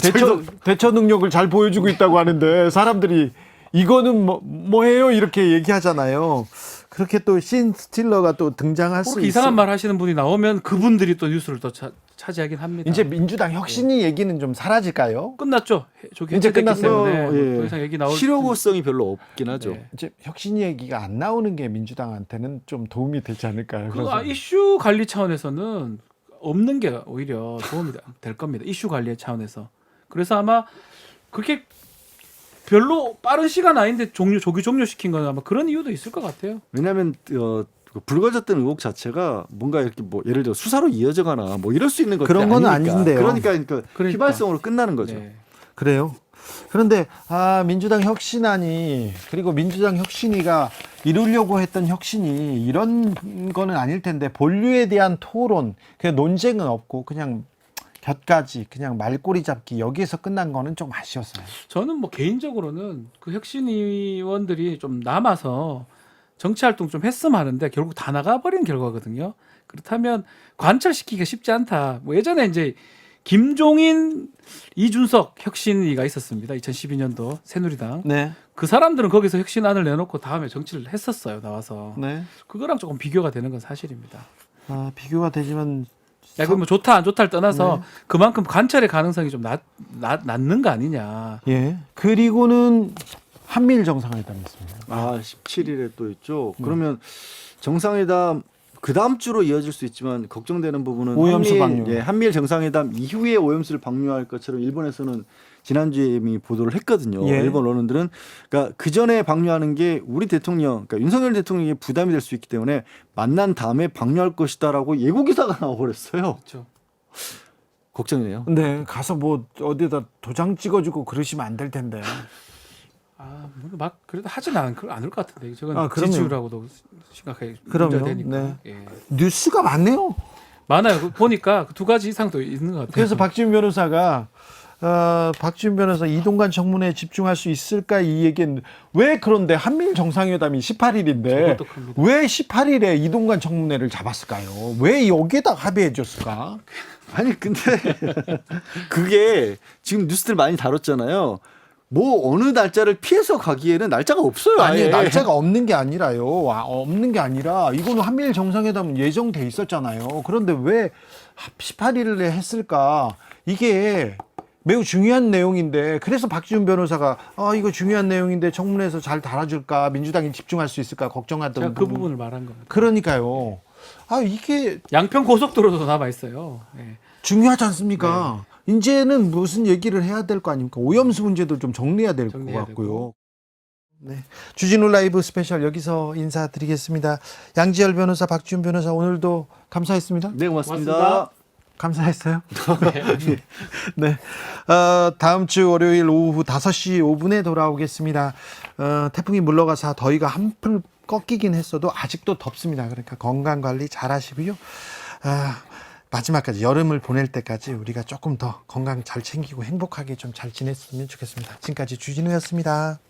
대처 능력을 잘 보여주고 있다고 하는데 사람들이 이거는 뭐예요 이렇게 얘기하잖아요. 그렇게 또 신 스틸러가 또 등장할 수 있어요. 이상한 말 하시는 분이 나오면 그분들이 또 뉴스를 더 차지하긴 합니다. 이제 민주당 혁신위 얘기는 좀 사라질까요? 끝났죠. 이제 끝났어요. 때문에 더 이상 얘기 나올 실효성이 별로 없긴 하죠. 네. 이제 혁신위 얘기가 안 나오는 게 민주당한테는 좀 도움이 되지 않을까요? 그 이슈 관리 차원에서는 없는 게 오히려 도움이 될 겁니다. 이슈 관리 차원에서. 그래서 아마 그렇게 별로 빠른 시간 아닌데 조기 종료시킨 건 아마 그런 이유도 있을 것 같아요. 왜냐하면 불거졌던 의혹 자체가 뭔가 이렇게 뭐 예를 들어 수사로 이어져가나 뭐 이럴 수 있는 것들이 그런 건 아니니까. 아닌데요. 그러니까 휘발성으로 끝나는 거죠. 네. 그래요. 그런데 민주당 혁신안이 그리고 민주당 혁신위가 이루려고 했던 혁신이 이런 거는 아닐 텐데 본류에 대한 토론, 그냥 논쟁은 없고 그냥 곁가지 그냥 말꼬리 잡기 여기에서 끝난 거는 좀 아쉬웠어요. 저는 뭐 개인적으로는 그 혁신위원들이 좀 남아서 정치활동 좀 했으면 하는데 결국 다 나가버린 결과거든요. 그렇다면 관철시키기가 쉽지 않다. 뭐 예전에 이제 김종인, 이준석 혁신위가 있었습니다. 2012년도 새누리당. 네. 그 사람들은 거기서 혁신안을 내놓고 다음에 정치를 했었어요. 나와서. 네. 그거랑 조금 비교가 되는 건 사실입니다. 비교가 되지만 그럼 뭐 좋다 안 좋다를 떠나서 그만큼 관철의 가능성이 좀 낮는 거 아니냐. 예. 그리고는 한미일 정상회담이 있습니다. 17일에 또 있죠. 그러면 정상회담 그 다음 주로 이어질 수 있지만 걱정되는 부분은 오염수 방류. 한미일 정상회담 이후에 오염수를 방류할 것처럼 일본에서는 지난주에 이미 보도를 했거든요. 예. 일본 언론들은 그러니까 그 전에 방류하는 게 우리 대통령, 그러니까 윤석열 대통령에게 부담이 될 수 있기 때문에 만난 다음에 방류할 것이다라고 예고 기사가 나와버렸어요. 그렇죠. 걱정이네요. 네, 가서 뭐 어디다 도장 찍어주고 그러시면 안 될 텐데. 막 그래도 하진 않을 것 같은데 저건 그럼요. 지지율하고도 심각하게 그럼요. 문제가 되니까. 네. 예. 뉴스가 많네요. 많아요. 보니까 두 가지 이상도 있는 것 같아요. 그래서 박지훈 변호사가 이동관 청문회에 집중할 수 있을까 이 얘기는 왜 그런데 한미일 정상회담이 18일인데 왜 18일에 이동관 청문회를 잡았을까요? 왜 여기에다 합의해 줬을까? 아니 근데 그게 지금 뉴스들 많이 다뤘잖아요. 뭐 어느 날짜를 피해서 가기에는 날짜가 없어요. 아니 날짜가 없는 게 아니라요. 없는 게 아니라 이거는 한미일 정상회담 예정돼 있었잖아요. 그런데 왜 18일에 했을까? 이게 매우 중요한 내용인데 그래서 박지훈 변호사가 이거 중요한 내용인데 청문회에서 잘 달아줄까? 민주당이 집중할 수 있을까? 걱정하던 제가 그 부분을 말한 겁니다. 그러니까요. 이게 양평 고속도로도 남아 있어요. 네. 중요하지 않습니까? 이제는 무슨 얘기를 해야 될 거 아닙니까? 오염수 문제도 좀 정리해야 될 것 같고요. 네, 주진우 라이브 스페셜 여기서 인사드리겠습니다. 양지열 변호사, 박지훈 변호사 오늘도 감사했습니다. 네, 고맙습니다. 감사했어요. 네, 다음 주 월요일 오후 5시 5분에 돌아오겠습니다. 태풍이 물러가서 더위가 한풀 꺾이긴 했어도 아직도 덥습니다. 그러니까 건강 관리 잘 하시고요. 마지막까지 여름을 보낼 때까지 우리가 조금 더 건강 잘 챙기고 행복하게 좀 잘 지냈으면 좋겠습니다. 지금까지 주진우였습니다.